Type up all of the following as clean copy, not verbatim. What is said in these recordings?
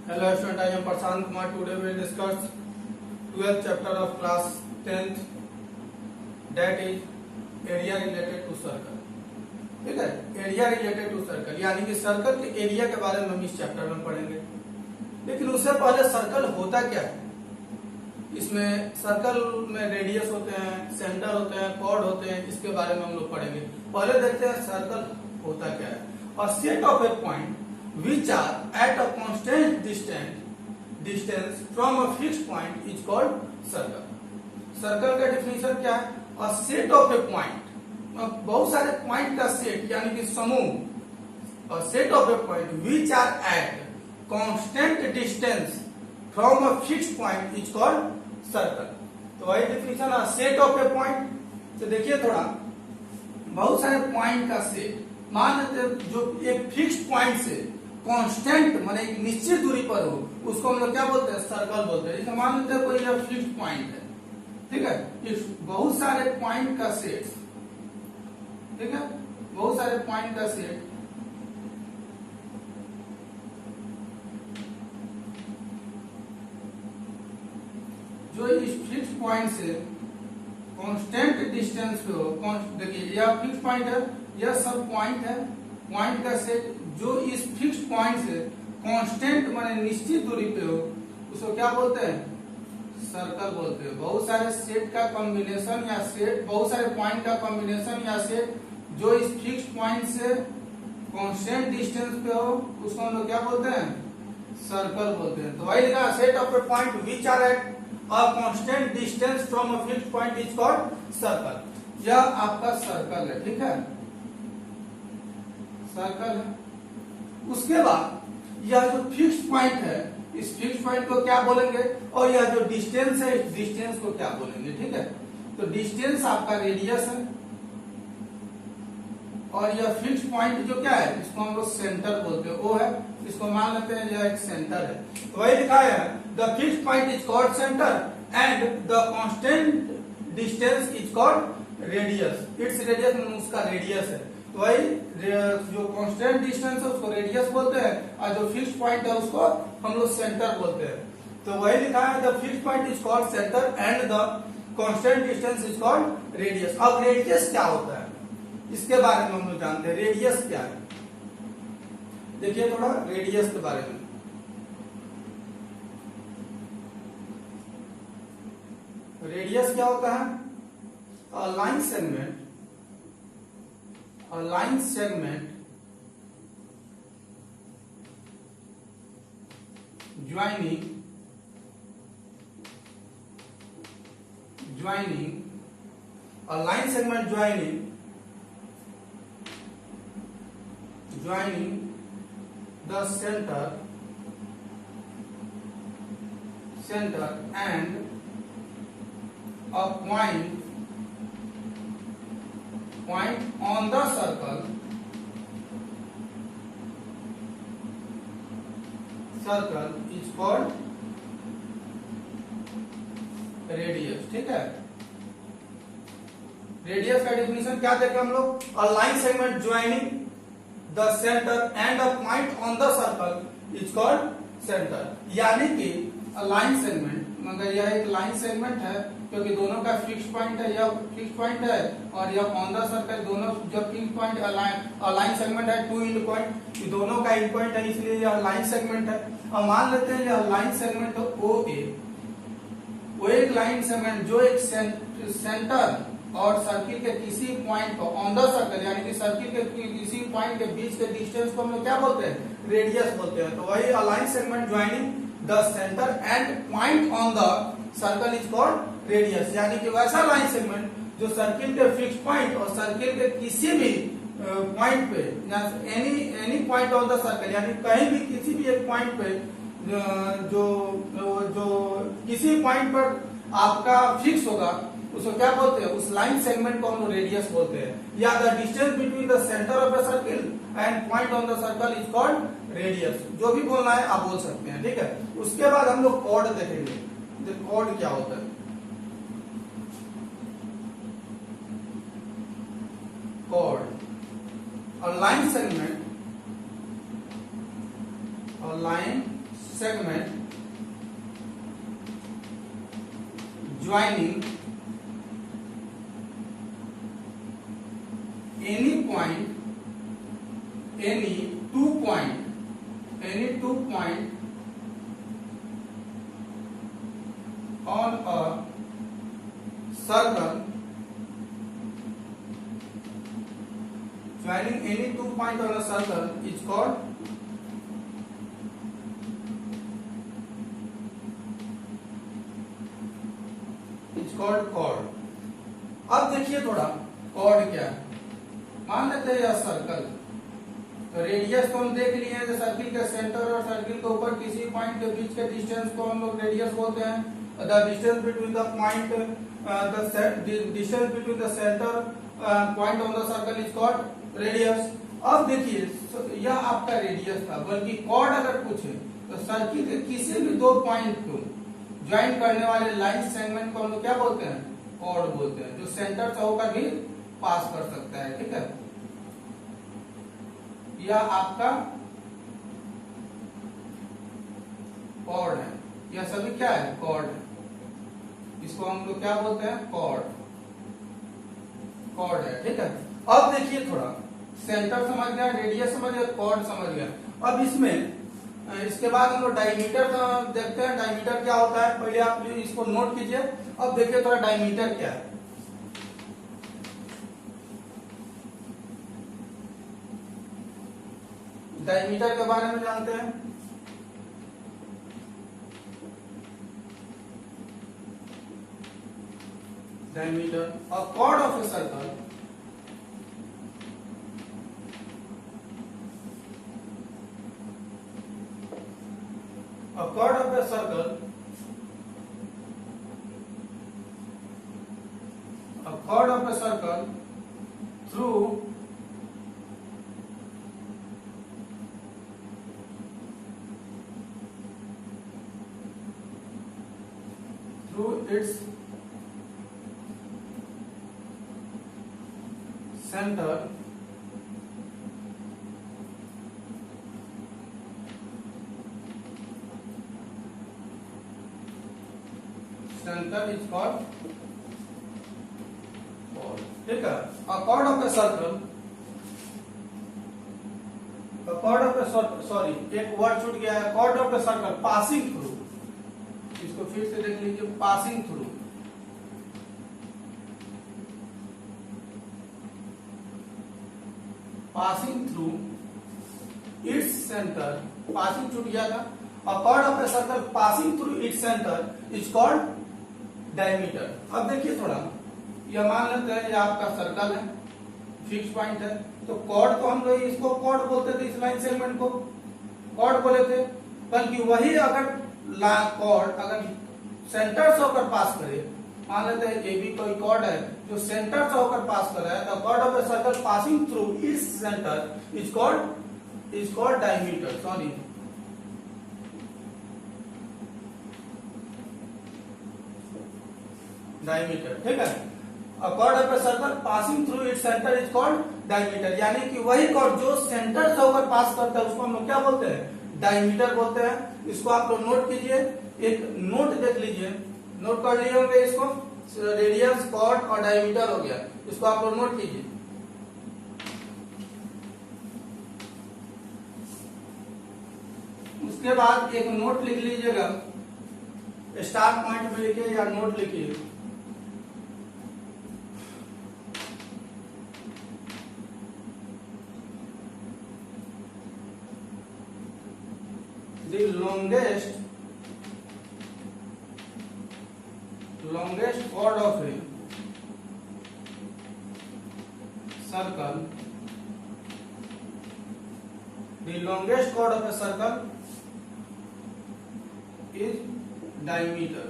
Hello student, I am Prashant Kumar. Today we will discuss 12th chapter of class 10th, that is area related to circle. ठीक है, area related to circle यानी कि circle के area के बारे में हम इस चैप्टर में पढ़ेंगे। लेकिन उससे पहले सर्कल होता क्या है, इसमें सर्कल में रेडियस होते हैं, सेंटर होते हैं, कॉर्ड होते हैं, इसके बारे में हम लोग पढ़ेंगे। पहले देखते हैं सर्कल होता क्या है। और set of a point which are at a constant distance from a fixed point is called circle. Circle का डेफिनेशन क्या है? A set of a point, बहुत सारे पॉइंट का सेट यानी कि समूह, a set of a point which are at constant distance from a fixed point is called circle. तो वही डेफिनेशन है सेट ऑफ ए पॉइंट। तो देखिए थोड़ा, बहुत सारे पॉइंट का सेट, मान लेते जो एक फिक्स्ड पॉइंट से कांस्टेंट माने एक निश्चित दूरी पर हो, उसको हम लोग क्या बोलते हैं? सर्कल बोलते हैं। जैसे मान लेते हैं कोई यह फिक्स्ड पॉइंट है, ठीक है, इस बहुत सारे पॉइंट का सेट, ठीक है, बहुत सारे पॉइंट का सेट जो इस फिक्स्ड पॉइंट से कांस्टेंट डिस्टेंस पे हो। देखिए यह फिक्स्ड पॉइंट है, यह सब पॉइंट है, पॉइंट का सेट जो इस फिक्स्ड पॉइंट से कांस्टेंट माने निश्चित दूरी पे हो, उसको क्या बोलते हैं? सर्कल बोलते हैं। बहुत सारे सेट का कॉम्बिनेशन या सेट, बहुत सारे पॉइंट का कॉम्बिनेशन या सेट जो इस फिक्स्ड पॉइंट से कांस्टेंट डिस्टेंस पे हो, उसको हम लोग क्या बोलते हैं? सर्कल बोलते हैं। तो वही लिखा, set of a point which are at a constant distance from a fixed point is called circle. यह आपका सर्कल है, ठीक है, सर्कल है। उसके बाद यह जो फिक्स्ड पॉइंट है, इस फिक्स्ड पॉइंट को क्या बोलेंगे, और यह जो डिस्टेंस है, इस डिस्टेंस को क्या बोलेंगे? ठीक है, तो डिस्टेंस आपका रेडियस है, और यह फिक्स्ड पॉइंट जो क्या है, इसको हम लोग सेंटर बोलते हैं, वो है, इसको मान लेते हैं यह एक सेंटर है। तो वही लिखा है, the fixed point is called centre and the constant distance is called radius. Its radius उसका रेडियस है। तो वही जो कांस्टेंट डिस्टेंस है उसको रेडियस बोलते हैं, और जो फिक्स्ड पॉइंट है उसको हम लोग सेंटर बोलते हैं। तो वही लिखा है, the fixed point is called centre and the constant distance is called radius. अब रेडियस क्या होता है, इसके बारे में हम लोग जानते हैं। रेडियस क्या है, देखिए थोड़ा रेडियस के बारे में। रेडियस क्या होता है? A line segment, a line segment joining a line segment joining the center and a point on the circle is called radius. ठीक है, रेडियस का डेफिनेशन क्या देखे हम लोग? A line segment joining the centre and a point on the circle is called centre. यानी कि line segment, मगर यह एक लाइन सेगमेंट है क्योंकि दोनों का फिक्स्ड पॉइंट है, यह फिक्स्ड पॉइंट है, और यह ऑन द सर्कल, दोनों जब फिक्स्ड पॉइंट लाइन सेगमेंट है, टू एंड पॉइंट, दोनों का एंड पॉइंट है, इसलिए यह लाइन सेगमेंट है। और मान लेते हैं यह लाइन सेगमेंट ओ ए, वो एक लाइन सेगमेंट जो एक सेंटर और सर्किल के किसी पॉइंट को ऑन द सर्कल यानी कि सर्किल के किसी पॉइंट के बीच के डिस्टेंस को हम लोग क्या बोलते हैं? रेडियस बोलते हैं। तो वही line segment joining the centre and point on the circle is called radius. यानी कि वैसा लाइन सेगमेंट जो सर्किल के फिक्स्ड पॉइंट और सर्किल के किसी भी पॉइंट पे, any point on the circle यानी कहीं भी किसी भी एक पॉइंट पे जो किसी पॉइंट पर आपका फिक्स होगा, उसको क्या बोलते हैं? उस लाइन सेगमेंट को हम लोग रेडियस बोलते हैं। या the distance between the centre of the circle and point on the circle is called radius. जो भी बोलना है आप बोल सकते हैं, ठीक है। उसके बाद हम लोग कॉर्ड देखेंगे, कॉर्ड क्या होता है। Chord, a line segment segment joining any two point on a circle, joining any 2 point on a circle is called chord. अब देखिए थोड़ा chord क्या है। मान लेते हैं यह सर्कल, तो रेडियस को हम देख लिए हैं, जो सर्किल के सेंटर और सर्किल के ऊपर किसी पॉइंट के बीच के डिस्टेंस को हम लोग रेडियस बोलते हैं। The distance between the point distance between the centre point on the circle is called radius. अब देखिए यह आपका रेडियस था, बल्कि कॉर्ड अगर पूछे तो सर्किल के किसी भी दो पॉइंट को ज्वाइन करने वाले लाइन सेगमेंट को हम लोग क्या बोलते हैं, कॉर्ड बोलते हैं, जो सेंटर से होकर भी पास कर सकता है। ठीक है, यह आपका कॉर्ड है, यह सभी क्या है, कॉर्ड है। इसको हम लोग क्या बोलते हैं, कॉर्ड है। ठीक है, अब देखिए थोड़ा सेंटर समझ गया, रेडियस समझ गया, कॉर्ड समझ गया। अब इसमें इसके बाद हम लोग डायमीटर देखते हैं। डायमीटर क्या होता है, पहले आप इसको नोट कीजिए। अब देखिए थोड़ा डायमीटर क्या है। डायमीटर के बारे में जानते हैं। Diameter, a cord of a circle through its center is called chord। ठीक है, a chord of a circle, एक वर्ड छूट गया है, chord of a circle passing through। इसको फिर से देख लीजिए, passing through its center, passing छूट गया था। A chord of a circle passing through its center is called diameter। अब देखिए थोड़ा, यह मान लेते हैं यह आपका सर्कल है, फिक्स पॉइंट है, तो कॉर्ड को हम लोग इसको कॉर्ड बोलते थे, इस लाइन सेगमेंट को कॉर्ड बोले थे। बल्कि वही अगर कॉर्ड अगर सेंटर से होकर पास करे, मान लेते हैं ए बी कोई कॉर्ड है जो सेंटर से होकर पास कर रहा है, तो chord of a circle passing through its centre is called diameter. Sorry, diameter. ठीक है, a chord of a circle passing through its center is called diameter। यानी कि वही कॉर्ड जो सेंटर से होकर पास करता है उसको हम लोग क्या बोलते हैं, डायमीटर बोलते हैं। इसको आप लोग नोट कीजिए, एक नोट देख लीजिए, नोट कर लिए होंगे इसको, रेडियस, कॉर्ड और डायमीटर हो गया, इसको आप लोग नोट कीजिए। उसके बाद एक नोट लिख लीजिएगा, स्टार पॉइंट पे लिखिए या नोट लिखिए। The longest chord of a circle, the longest chord of a circle is diameter।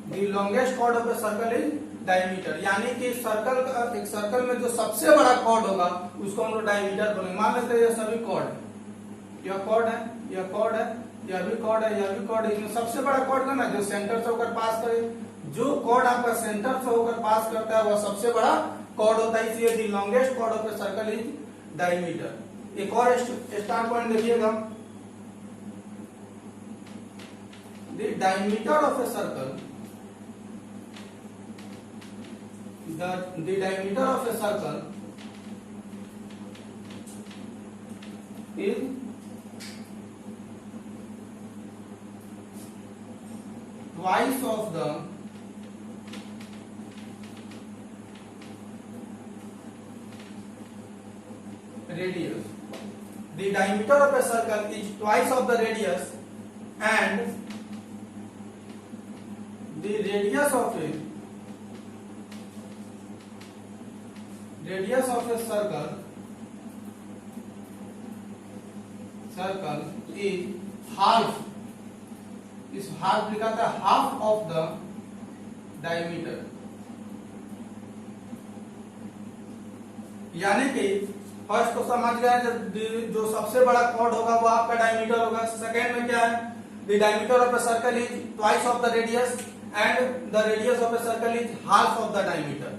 The longest chord of a circle is diameter. यानी कि सर्कल का, एक सर्कल में जो सबसे बड़ा कॉर्ड होगा उसको हम लोग डायमीटर बोलेंगे। मान लेते हैं ये सभी कॉर्ड है, यह कॉर्ड है, यह कॉर्ड है, यह भी कॉर्ड है, यह भी कॉर्ड है। इसमें सबसे बड़ा कॉर्ड है ना जो सेंटर से होकर पास करे, जो कॉर्ड आपका सेंटर से होकर पास करता है वह सबसे बड़ा कॉर्ड होता है, इसलिए the longest chord of a circle is diameter. एक और स्टार पॉइंट देखिएगा, the diameter of a circle, the diameter of a circle is twice of the radius. The diameter of a circle is twice of the radius, and the radius of a circle is half, इस half लिखा था half of the diameter, यानी कि first तो समझ गए जो सबसे बड़ा कॉर्ड होगा वो आपका डायमीटर होगा। सेकेंड में क्या है, the diameter of a circle is twice of the radius and the radius of a circle is half of the diameter,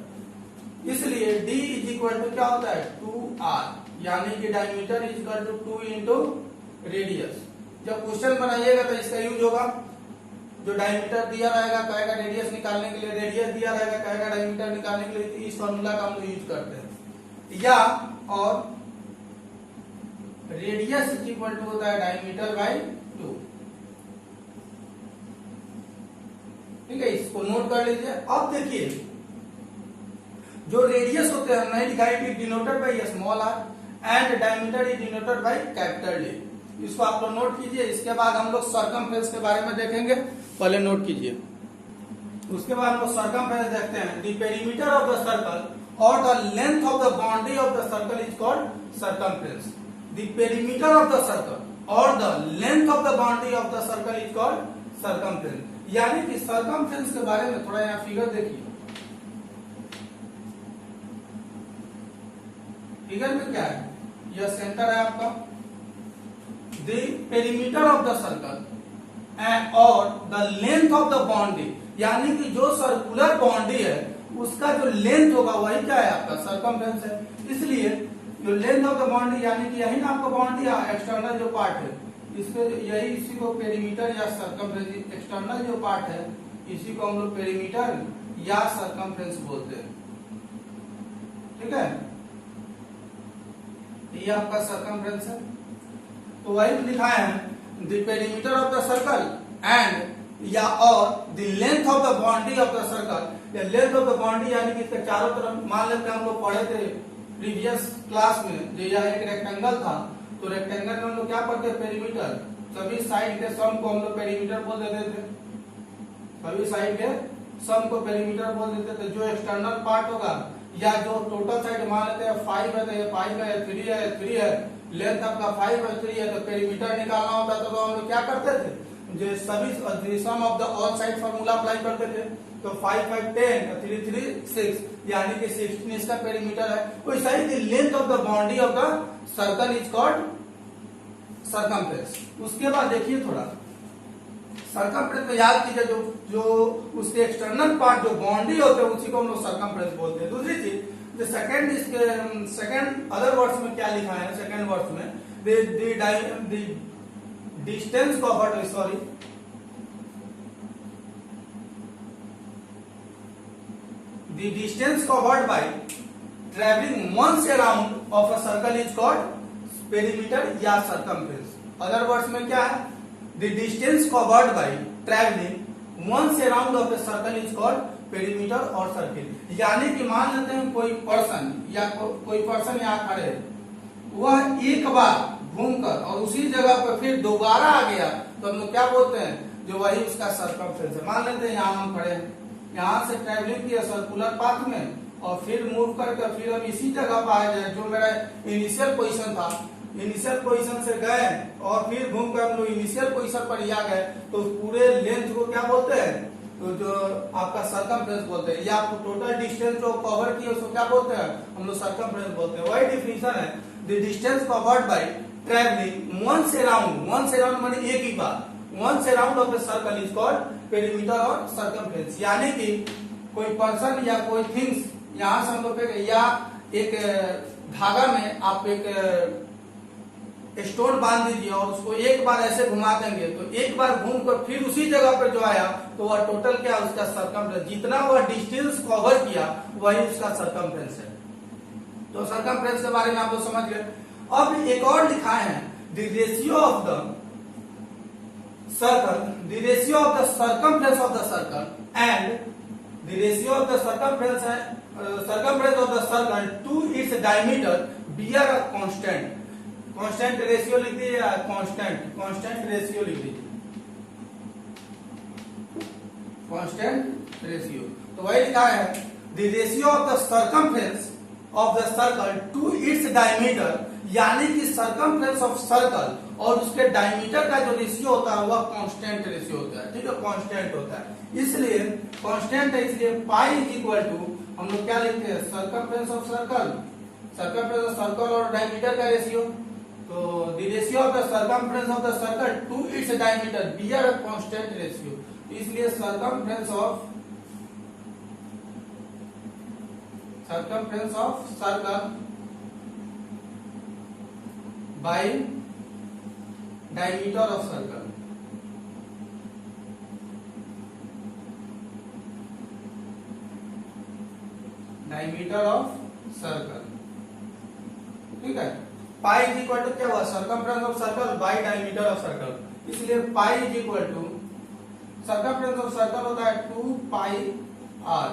इसलिए d इज इक्वल टू क्या होता है 2r, यानी कि diameter is equal to 2 into radius. जब question बनाइएगा तो इसका यूज होगा, जो डायमीटर दिया रहेगा कहेगा रेडियस निकालने के लिए, रेडियस दिया रहेगा कहेगा डायमीटर निकालने के लिए, इस फॉर्मूला का हम लोग यूज करते हैं। या और रेडियस इज इक्वल टू होता है डायमीटर बाई 2, ठीक है, इसको नोट कर लीजिए। अब देखिए जो रेडियस होते हैं हमने लिखा है denoted by small R and diameter is denoted by capital D, इसको आप लोग नोट कीजिए। इसके बाद हम लोग सर्कमफ्रेंस के बारे में देखेंगे, पहले नोट कीजिए। उसके बाद हम लोग सर्कमफ्रेंस देखते हैं। The perimeter of the circle और the length of the boundary of the circle is called circumference. The perimeter of the circle और the length of the boundary of the circle is called circumference, यानी कि circumference के बारे में थोड़ा यहाँ figure देखिए। फिगर में क्या है, यह सेंटर है आपका, the perimeter of the circle and और the length of the boundary, यानी कि जो सर्कुलर बाउंड्री है उसका जो लेंथ होगा वही क्या है आपका सर्कमफ्रेंस है। इसलिए जो लेंथ ऑफ द बाउंड्री, यानी कि यही ना आपका बाउंड्री एक्सटर्नल जो पार्ट है इसके, यही इसी को पेरीमीटर या सर्कमफ्रेंस, एक्सटर्नल जो पार्ट है इसी को हम लोग पेरीमीटर या सर्कमफ्रेंस बोलते हैं, ठीक है। ये आपका सर्कमफ्रेंस है, तो वही लिखा है the perimeter of the circle and या और the length of the boundary of the circle, या लेंथ ऑफ द बाउंड्री यानी कि इसके चारों तरफ, मान लेते हैं हम लोग पढ़े थे प्रीवियस क्लास में, जो यह एक रेक्टेंगल था, तो रेक्टेंगल में हम लोग क्या पढ़ते हैं पेरीमीटर, सभी साइड के सम को हम लोग पेरीमीटर बोल देते थे, सभी साइड के सम को पेरीमीटर बोल देते थे। जो एक्सटर्नल पार्ट होगा या जो टोटल साइड मान लेते हैं 5 है तो ये 5 है, 3 है 3 है, लेंथ आपका 5 है 3 है, तो पेरीमीटर निकालना होता था तो हम लोग क्या करते थे, जो सभी sum of the all side formula apply करते थे, तो 5 5 10 3 3 6, यानी कि 16 इसका पेरीमीटर है। वैसा ही the length of the boundary of the circle is called circumference. उसके बाद देखिए थोड़ा सर्कमफ्रेंस में याद कीजिए, जो उसके एक्सटर्नल पार्ट जो बाउंड्री होते हैं उसी को हम लोग सर्कमफ्रेंस बोलते हैं। दूसरी चीज जो सेकंड अदर वर्ड्स में क्या लिखा है, सेकंड वर्ड्स में the distance covered, sorry, the distance covered by travelling once around of a circle is called perimeter या सर्कमफ्रेंस। अदर वर्ड्स में क्या है, the distance covered by travelling once around of a circle is called perimeter और circle. यानी कि मान लेते हैं कोई पर्सन या कोई पर्सन यहाँ खड़े है, वह एक बार घूमकर और उसी जगह पर फिर दोबारा आ गया तो हम लोग क्या बोलते हैं, जो वही उसका सर्कमफ्रेंस है। मान लेते हैं यहाँ हम खड़े हैं, यहाँ से ट्रेवलिंग किया सर्कुलर पाथ में और फिर मूव करके फिर हम इसी जगह पर आ जाए जो मेरा इनिशियल पोजीशन था, इनिशियल पोजीशन से गए और फिर घूमकर हम लोग इनिशियल पोजीशन पर ही आ गए, तो पूरे लेंथ को क्या बोलते हैं, तो जो आपका सर्कमफ्रेंस बोलते हैं। या आपको टोटल डिस्टेंस जो कवर किया उसको क्या बोलते हैं, हम लोग सर्कमफ्रेंस बोलते हैं। वही डिफिनेशन है, the distance covered by travelling once around माने एक ही बार, once around of the circle is called perimeter और सर्कमफ्रेंस। यानी कि कोई पर्सन या कोई थिंग्स यहाँ से हम लोग या एक धागा में आप एक स्टोन बांध दीजिए और उसको एक बार ऐसे घुमा देंगे तो एक बार घूम कर फिर उसी जगह पर जो आया तो वह टोटल क्या उसका सरकमफ्रेंस, जितना वह डिस्टेंस कवर किया वही उसका सरकमफ्रेंस है। तो सरकमफ्रेंस के बारे में आप लोग समझ गए। अब एक और लिखा है the ratio of the circle, the ratio of the circumference of the circle and the ratio of the circumference है circumference of the circle to its diameter bear a constant, constant ratio लिख दीजिए, constant ratio लिख दीजिए, constant ratio। तो वही लिखा है the ratio of the circumference of the circle to its diameter, यानी कि circumference of circle और उसके डायमीटर का जो रेशियो होता है वह कांस्टेंट रेशियो होता है, ठीक है, कांस्टेंट होता है, इसलिए कांस्टेंट है, इसलिए पाई इज इक्वल टू हम लोग क्या लिखते हैं circumference of circle, circumference of circle और डायमीटर का रेशियो। तो the ratio of the circumference of the circle to its diameter bear a constant ratio, इसलिए circumference of circle by diameter of circle, diameter of circle, ठीक है। Pi is equal to क्या हुआ circumference of circle by diameter of circle, इसलिए pi is equal to circumference of circle होता है 2 pi are,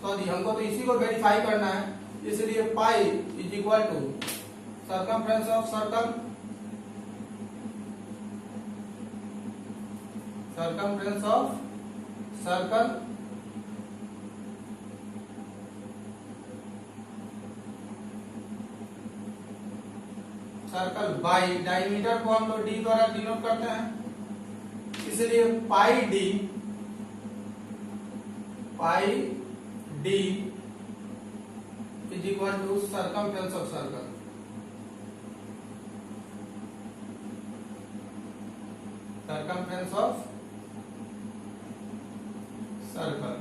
sorry हमको तो इसी को वेरीफाई करना है, इसलिए pi is equal to circumference of circle, circumference of circle circle by diameter को हम लोग डी द्वारा डिनोट करते हैं, इसलिए pi D is equal to circumference of circle, circumference of circle,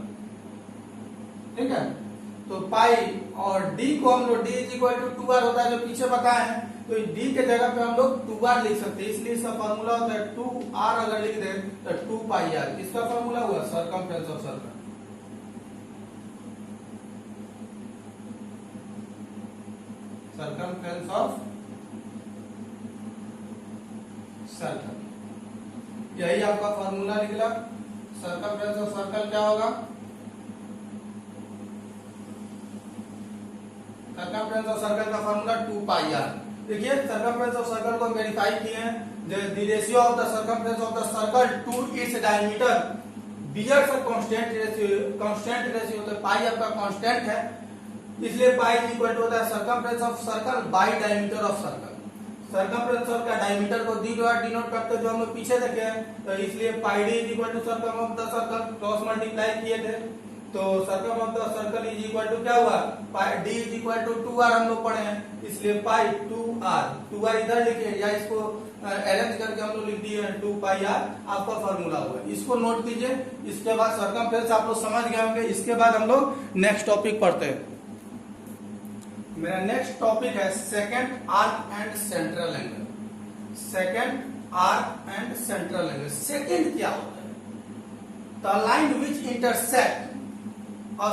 ठीक है। तो पाई और डी को हम लोग D is equal to 2r होता है जो पीछे बताए हैं, तो डी के जगह पे हम लोग 2r लिख सकते हैं, इसलिए इसका फॉर्मूला होता है 2r, अगर लिख दें तो 2 पाई आर, इसका फॉर्मूला हुआ circumference of circle, circumference of circle, यही आपका फॉर्मूला निकला। सर्कमफ्रेंस ऑफ सर्कल क्या होगा, सर्कमफ्रेंस ऑफ सर्कल का फॉर्मूला 2 पाई आर। देखिए सर्कमफ्रेंस ऑफ सर्कल को वेरीफाई किए हैं, the ratio of the circumference of the circle to its diameter bears a constant ratio, constant ratio तो pi आपका constant है, इसलिए पाई इक्वल टू होता है circumference of circle by diameter of circle, circumference का diameter को D द्वारा denote करते हैं जो हम लोग पीछे देखे हैं, तो इसलिए pi D is equal to circum of the circle, cross multiply किए थे तो circum of the circle is equal to क्या हुआ, pi D is equal to 2r हम लोग पढ़े हैं, इसलिए पाई 2r इधर लिखिए या इसको अरेंज करके हम लोग लिख दिए 2 पाई आर, आपका फॉर्मूला हुआ, इसको नोट कीजिए। इसके बाद सर्कमफ्रेंस आप लोग समझ गए होंगे, इसके बाद हम लोग नेक्स्ट टॉपिक पढ़ते हैं। मेरा नेक्स्ट टॉपिक है second arc and central angle, second arc and central angle. Second क्या होता है, the line which intersect a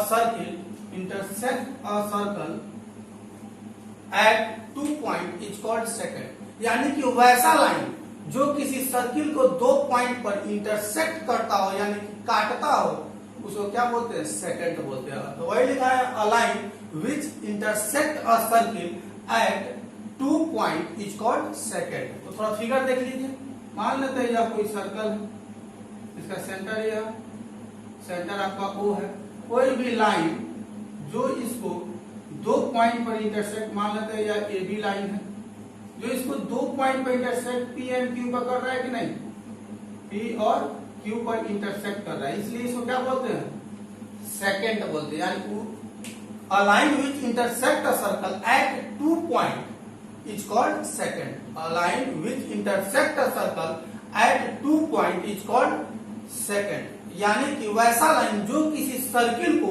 circle at 2 point is called second, यानी कि वैसा लाइन जो किसी सर्किल को 2 पॉइंट पर इंटरसेक्ट करता हो यानी कि काटता हो उसको क्या बोलते हैं, सेकंड बोलते हैं। तो वही लिखा है a line which intersect a circle eight 2 point is called second. तो थोड़ा फिगर देख लीजिए, मान लेते हैं यह कोई सर्कल है, इसका सेंटर ये है, सेंटर आपका O है, कोई भी लाइन जो इसको 2 पॉइंट पर इंटरसेक्ट, मान लेते हैं या ए बी लाइन है, जो इसको 2 पॉइंट पर इंटरसेक्ट पी एंड क्यू पर कर रहा है कि नहीं, पी और क्यू पर इंटरसेक्ट कर रहा है, इसलिए इसको क्या बोलते हैं, सेकंड बोलते हैं। यानी a line which intersect a circle eight 2 point is called second, a line which intersect a circle eight 2 point is called second, यानी कि वैसा लाइन जो किसी सर्किल को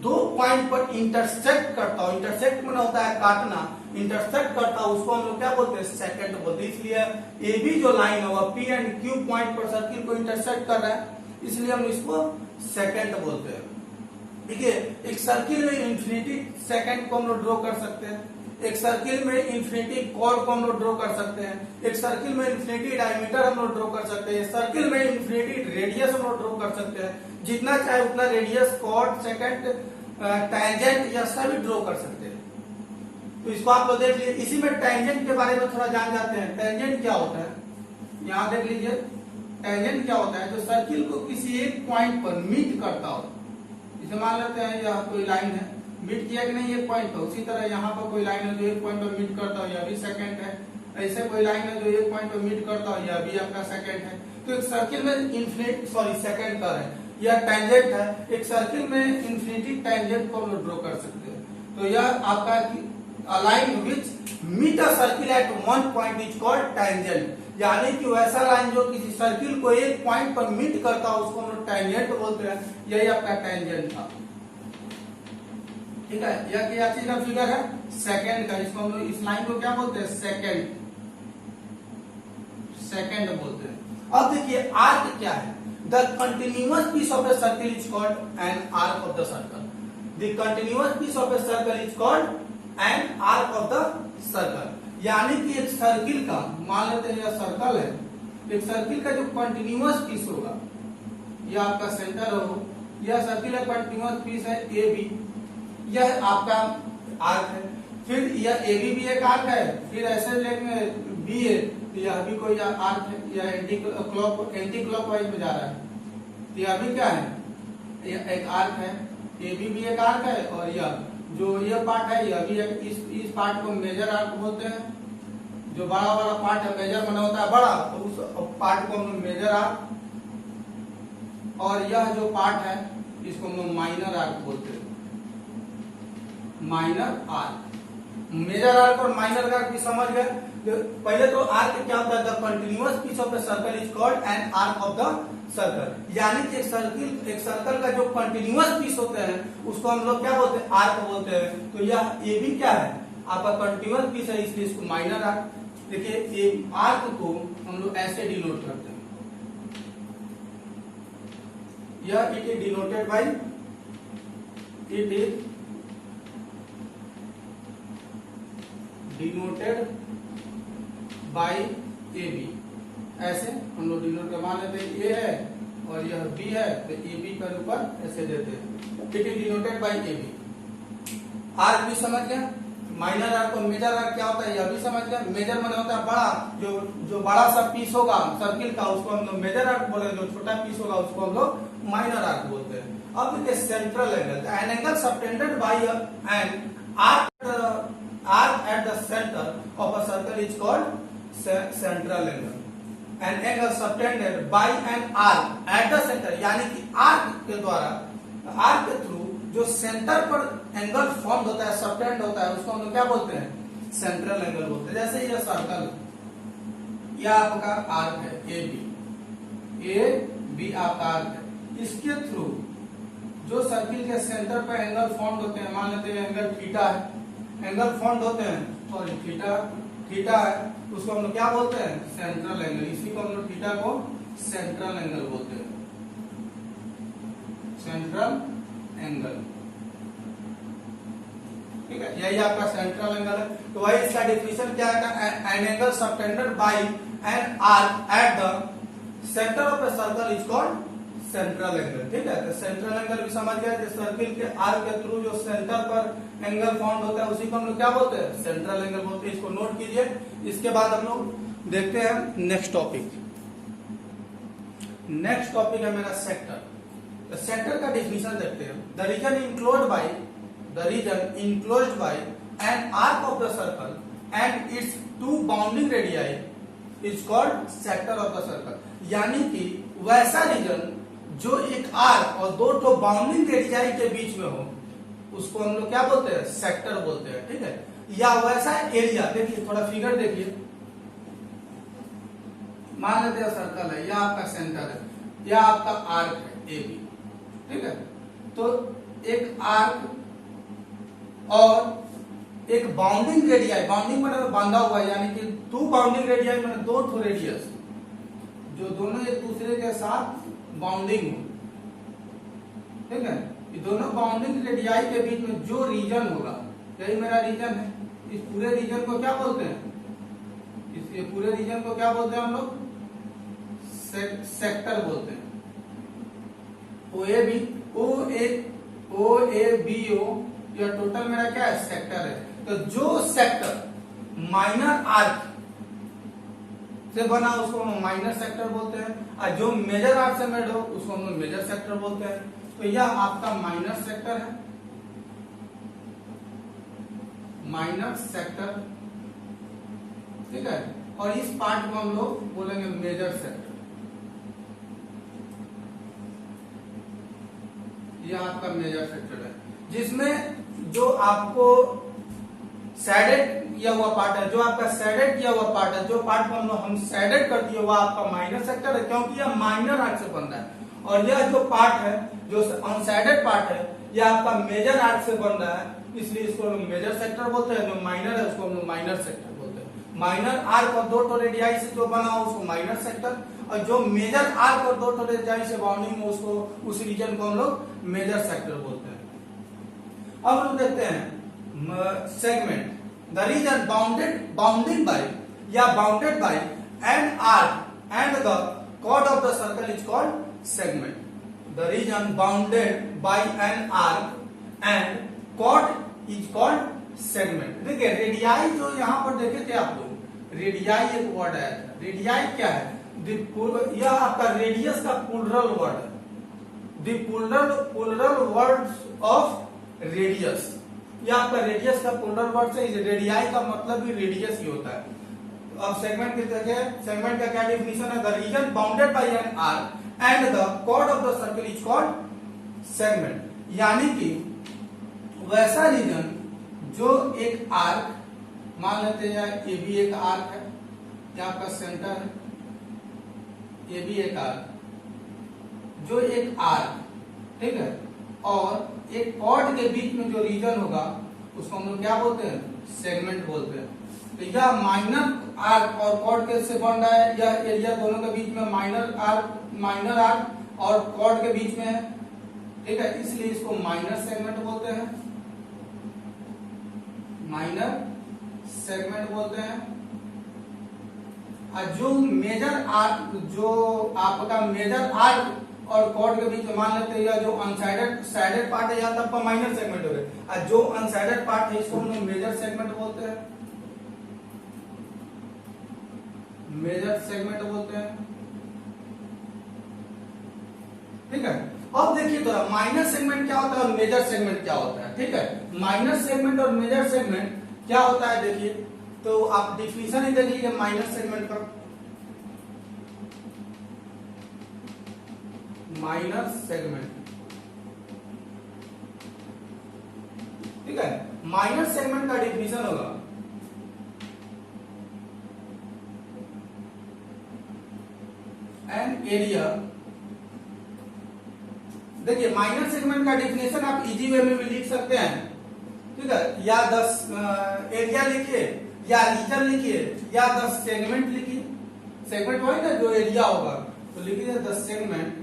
दो पॉइंट पर इंटरसेक्ट करता हो, इंटरसेक्ट में होता है काटना, इंटरसेक्ट करता हो उसको हम लोग क्या बोलते हैं, सेकंड बोलते हैं। इसलिए ए बी जो लाइन है वह पी एंड क्यू पॉइंट पर सर्किल को इंटरसेक्ट कर रहा है, इसलिए हम इसको सेकंड बोलते हैं। ठीक है, एक सर्किल में इंफिनिटी सेकंड को हम लोग ड्रॉ कर सकते हैं, एक सर्किल में इंफिनिटी कॉर्ड को हम लोग ड्रॉ कर सकते हैं, एक सर्किल में इंफिनिटी डायमीटर हम लोग ड्रॉ कर सकते हैं, सर्किल में इंफिनिटी रेडियस हम लोग ड्रॉ कर सकते हैं, जितना चाहे उतना रेडियस, कॉर्ड, सेकंड, टैंजेंट या सभी ड्रॉ कर सकते हैं। तो इसको आप लोग देख लीजिए। इसी में टैंजेंट के बारे में थोड़ा जान जाते हैं। टैंजेंट क्या होता है, यहाँ देख लीजिए। टैंजेंट क्या होता है, जो सर्किल को किसी एक पॉइंट पर मीट करता हो। इसे मान लेते हैं यह कोई लाइन है, मीट किया कि नहीं एक पॉइंट पर, उसी तरह यहाँ पर कोई लाइन है जो एक पॉइंट पर मीट करता हो, यह भी सेकंड है। ऐसे कोई लाइन है जो एक पॉइंट पर मीट करता हो, यह भी आपका सेकंड है। तो एक सर्किल में सेकंड का है, यह टैंजेंट है। एक सर्किल में इंफिनिटी टैंजेंट को हम लोग ड्रॉ कर सकते हैं। तो यह आपका a line which meet a circle at one point is called tangent, यानी कि वैसा लाइन जो किसी सर्किल को एक पॉइंट पर मीट करता है उसको हम लोग टैंजेंट बोलते हैं। यही आपका टैंजेंट था। ठीक है, यह क्या चीज का फिगर है, सेकंड का। इसको हम लोग इस लाइन को क्या बोलते हैं, सेकंड बोलते हैं। अब देखिए आर्क क्या है, the continuous piece of a circle is called an arc of the circle. The continuous piece of a circle is called an arc of the circle, यानी कि एक सर्किल का, मान लेते हैं यह सर्कल है, एक सर्किल का जो कंटिन्यूअस पीस होगा, यह आपका सेंटर हो, यह सर्किल का कंटिन्यूअस पीस है ए बी, यह आपका आर्क है। फिर यह ए बी भी एक आर्क है, फिर ऐसे लेंगे बी है, तो यह भी कोई आर्क है, यह एंटी क्लॉकवाइज में जा रहा है, तो यह भी क्या है, यह एक आर्क है। ए बी भी एक आर्क है, और यह जो ये पार्ट है यह भी एक, इस पार्ट को मेजर आर्क बोलते हैं। जो बड़ा वाला पार्ट है, मेजर माना होता है बड़ा, तो उस पार्ट को हम लोग मेजर आर्क, और यह जो पार्ट है इसको हम लोग माइनर आर्क बोलते हैं। माइनर आर्क, मेजर आर्क और माइनर आर्क भी समझ गए। पहले तो आर्क क्या होता है, the continuous piece of the circle is called an arc of the circle, यानी कि एक सर्कल का जो कंटिन्यूअस पीस होते हैं उसको हम लोग क्या बोलते हैं, आर्क बोलते हैं। तो यह ए भी क्या है, आपका कंटिन्यूअस पीस है, इसलिए इसको माइनर आर्क। देखिए आर्क को हम लोग ऐसे डिनोट करते हैं, यह it is denoted by, it is denoted by A B. ऐसे हम लोग डिनोट कर मान लेते हैं, ए है और यह बी है, तो ए बी पर ऊपर ऐसे देते हैं, it is denoted by A B. Arc भी समझ गया, माइनर आर्क और मेजर आर्क क्या होता है यह भी समझ गया। मेजर माने होता है बड़ा, जो बड़ा सा पीस होगा सर्किल का उसको हम लोग मेजर आर्क बोलेंगे, जो छोटा पीस होगा उसको हम लोग माइनर आर्क बोलते हैं। अब देखिए central angle, an angle subtended bye an arc eight the centre of a circle is called central angle. An angle subtended bye an arc eight the centre, यानी कि आर्क के द्वारा, आर्क के through जो सेंटर पर angle form होता है, subtend होता है, उसको हम लोग क्या बोलते हैं, सेंट्रल एंगल बोलते हैं। जैसे यह सर्कल, यह आपका आर्क है ए बी आपका आर्क है, इसके थ्रू जो सर्किल के सेंटर पर एंगल फॉर्म होते हैं, मान लेते हैं एंगल थीटा है, एंगल फॉर्म होते हैं, सॉरी थीटा है, उसको हम लोग क्या बोलते हैं, सेंट्रल एंगल। इसी को हम लोग थीटा को सेंट्रल एंगल बोलते हैं, सेंट्रल एंगल। ठीक है, यही आपका सेंट्रल एंगल है। तो वही इसका डिफिनेशन क्या है, an angle subtended bye an arc eight the centre of the circle is called central angle. ठीक है, तो सेंट्रल एंगल भी समझ गया, सर्किल के आर्क के थ्रू जो सेंटर पर एंगल फॉर्म होता है उसी को हम लोग क्या बोलते हैं, सेंट्रल एंगल बोलते हैं। इसको नोट कीजिए। इसके बाद हम लोग देखते हैं नेक्स्ट टॉपिक। नेक्स्ट टॉपिक है मेरा सेक्टर। तो सेक्टर का डिफिनेशन देखते हैं। The region enclosed by an arc of the circle and its two bounding radii is called sector of the circle, यानी कि वैसा रीजन जो एक आर्क और दो तो बाउंडिंग रेडियाई के बीच में हो उसको हम लोग क्या बोलते हैं, सेक्टर बोलते हैं। ठीक है, या वैसा एरिया, देखिए थोड़ा फिगर देखिए, मान लेते हैं सर्कल है, यह आपका सेंटर है, यह आपका आर्क है ए बी। ठीक है, तो एक आर्क और एक बाउंडिंग रेडियाई, बाउंडिंग मतलब बांधा हुआ है, यानी कि टू बाउंडिंग रेडियाई मतलब दो ठो रेडियस जो दोनों एक दूसरे के साथ बाउंडिंग हो, ठीक है। ये दोनों बाउंडिंग रेडियाई के बीच में जो रीजन होगा, यही मेरा रीजन है, इस पूरे रीजन को क्या बोलते हैं, इस पूरे रीजन को क्या बोलते हैं हम लोग, सेक्टर बोलते हैं। ओ ए बी ओ यह टोटल मेरा क्या है, सेक्टर है। तो जो सेक्टर माइनर आर्क से बना उसको हम माइनर सेक्टर बोलते हैं, और जो मेजर आर्क से मेड हो उसको हम लोग मेजर सेक्टर बोलते हैं। तो यह आपका माइनर सेक्टर है, माइनर सेक्टर, ठीक है। और इस पार्ट को हम लोग बोलेंगे मेजर सेक्टर। यह आपका मेजर सेक्टर है, जिसमें जो आपको सैडेड किया हुआ पार्ट है, जो आपका सैडेड किया हुआ पार्ट है, जो पार्ट को हम सैडेड कर दिए वह आपका माइनर सेक्टर है, क्योंकि यह माइनर आर्क से बन रहा है। और यह जो पार्ट है, जो अनसैडेड पार्ट है, यह आपका मेजर आर्क से बन रहा है, इसलिए इसको हम मेजर सेक्टर बोलते हैं। जो माइनर है उसको हम माइनर सेक्टर बोलते हैं। माइनर आर्क और दो टो रेडियाई से जो बना हो उसको माइनर सेक्टर, और जो मेजर आर्क और दो टो रेडियाई से बाउंडिंग हो उसको, उस रीजन को हम लोग मेजर सेक्टर बोलते हैं। अब हम देखते हैं segment, the region bounding by या bounded by an arc and the chord of the circle is called segment. The region bounded by an arc and chord is called segment. देखिए radii जो यहाँ पर देखे थे आप लोग, रेडियाई एक वर्ड आया था। रेडियाई क्या है, यह आपका रेडियस का प्लूरल वर्ड है, the plural word of radius. यह आपका रेडियस का प्लूरल वर्ड से, रेडियाई का मतलब भी रेडियस ही होता है। अब सेगमेंट की जगह, सेगमेंट का क्या डेफिनेशन है, the reason bounded by an arc and the chord of the circle is called segment. यानी कि वैसा रीजन जो एक आर्क, मान लेते हैं ये भी एक आर्क है, यह आपका सेंटर है, ये भी एक आर्क, जो एक आर्क, ठीक है, और एक chord के बीच में जो रीजन होगा उसको हम लोग क्या बोलते हैं, सेगमेंट बोलते हैं। तो यह माइनर आर्क और chord के से बन रहा है, यह एरिया दोनों के बीच में माइनर आर्क और chord के बीच में है, ठीक है, इसलिए इसको माइनर सेगमेंट बोलते हैं, माइनर सेगमेंट बोलते हैं। और जो मेजर आर्क, जो आपका मेजर आर्क और chord के बीच में, मान लेते हैं जो सैडेड पार्ट है, या तब माइनर सेगमेंट हो गया, और जो अनसैडेड पार्ट है इसको हम लोग मेजर सेगमेंट बोलते हैं, मेजर सेगमेंट बोलते हैं, ठीक है। अब देखिए तो माइनर सेगमेंट क्या होता है और मेजर सेगमेंट क्या होता है, ठीक है। माइनर सेगमेंट और मेजर सेगमेंट क्या होता है देखिए, तो आप डिफिनेशन ही देख लीजिए माइनर सेगमेंट का। माइनर सेगमेंट, ठीक है, माइनर सेगमेंट का डिफिनेशन होगा एन एरिया। देखिए माइनर सेगमेंट का डिफिनेशन आप इजी वे में भी लिख सकते हैं, ठीक है, या 10 एरिया लिखिए, या रीजन लिखिए, या 10 सेगमेंट लिखिए। सेगमेंट वही ना जो एरिया होगा, तो लिखिए 10 segment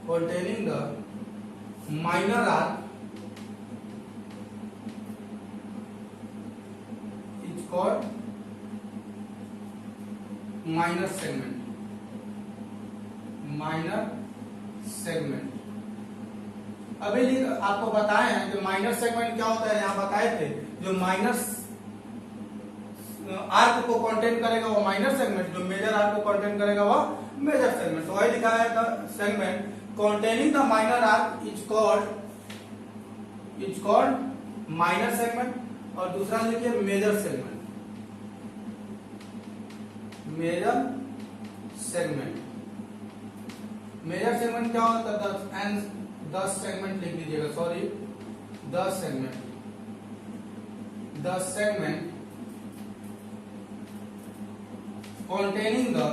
containing the minor arc is called minor segment, minor segment। अभी आपको बताए हैं कि माइनर सेगमेंट क्या होता है, यहाँ बताए थे, जो माइनर आर्क को कंटेन करेगा वो माइनर सेगमेंट, जो मेजर आर्क को कंटेन करेगा वो मेजर सेगमेंट। तो वही लिखा है the segment containing the minor arc is called minor segment, और दूसरा लिखिए major segment, major segment. Major segment क्या होता है? 10 सेगमेंट लिख लीजिएगा, sorry 10 segment containing the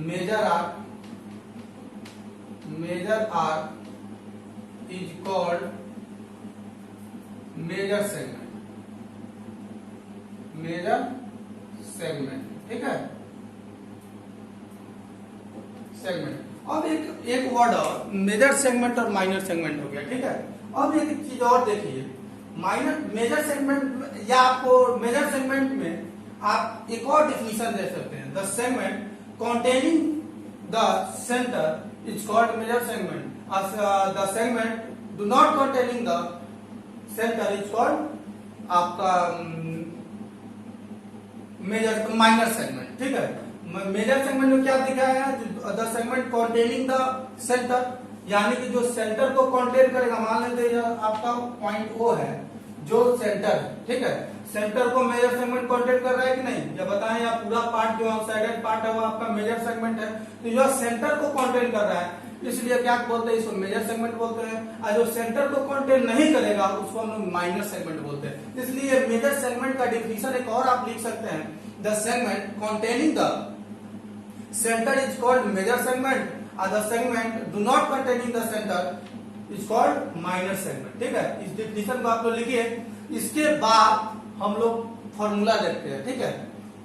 major arc is called major segment, ठीक है, सेगमेंट। अब एक वर्ड और, मेजर सेगमेंट और माइनर सेगमेंट हो गया, ठीक है। अब एक चीज और देखिए, मेजर सेगमेंट या आपको मेजर सेगमेंट में आप एक और डिफिनीशन दे सकते हैं, the segment containing the center is called major segment, as the segment do not containing the center is called आपका माइनर सेगमेंट, ठीक है। मेजर सेगमेंट में क्या दिखाया है? The segment containing the centre, यानी कि जो सेंटर को कॉन्टेन करेगा। मान लेते आपका पॉइंट ओ है जो सेंटर, ठीक है, सेंटर को मेजर सेगमेंट कॉन्टेन कर रहा है कि नहीं, या बताएं, या पूरा पार्ट जो आउटसाइडेड पार्ट है वो आपका मेजर सेगमेंट है, तो जो सेंटर को कॉन्टेन कर रहा है, इसलिए क्या बोलते हैं, इसको मेजर सेगमेंट बोलते हैं। और जो सेंटर को कॉन्टेन नहीं करेगा उसको हम लोग माइनर सेगमेंट बोलते हैं। इसलिए मेजर सेगमेंट का डिफिनीशन एक और आप लिख सकते हैं, the segment containing the center is called major segment, और the segment do not containing the center is called minor segment, ठीक है। इस डिफिनीशन को आप लोग लिखिए। इसके बाद हम लोग फॉर्मूला देखते हैं, ठीक है।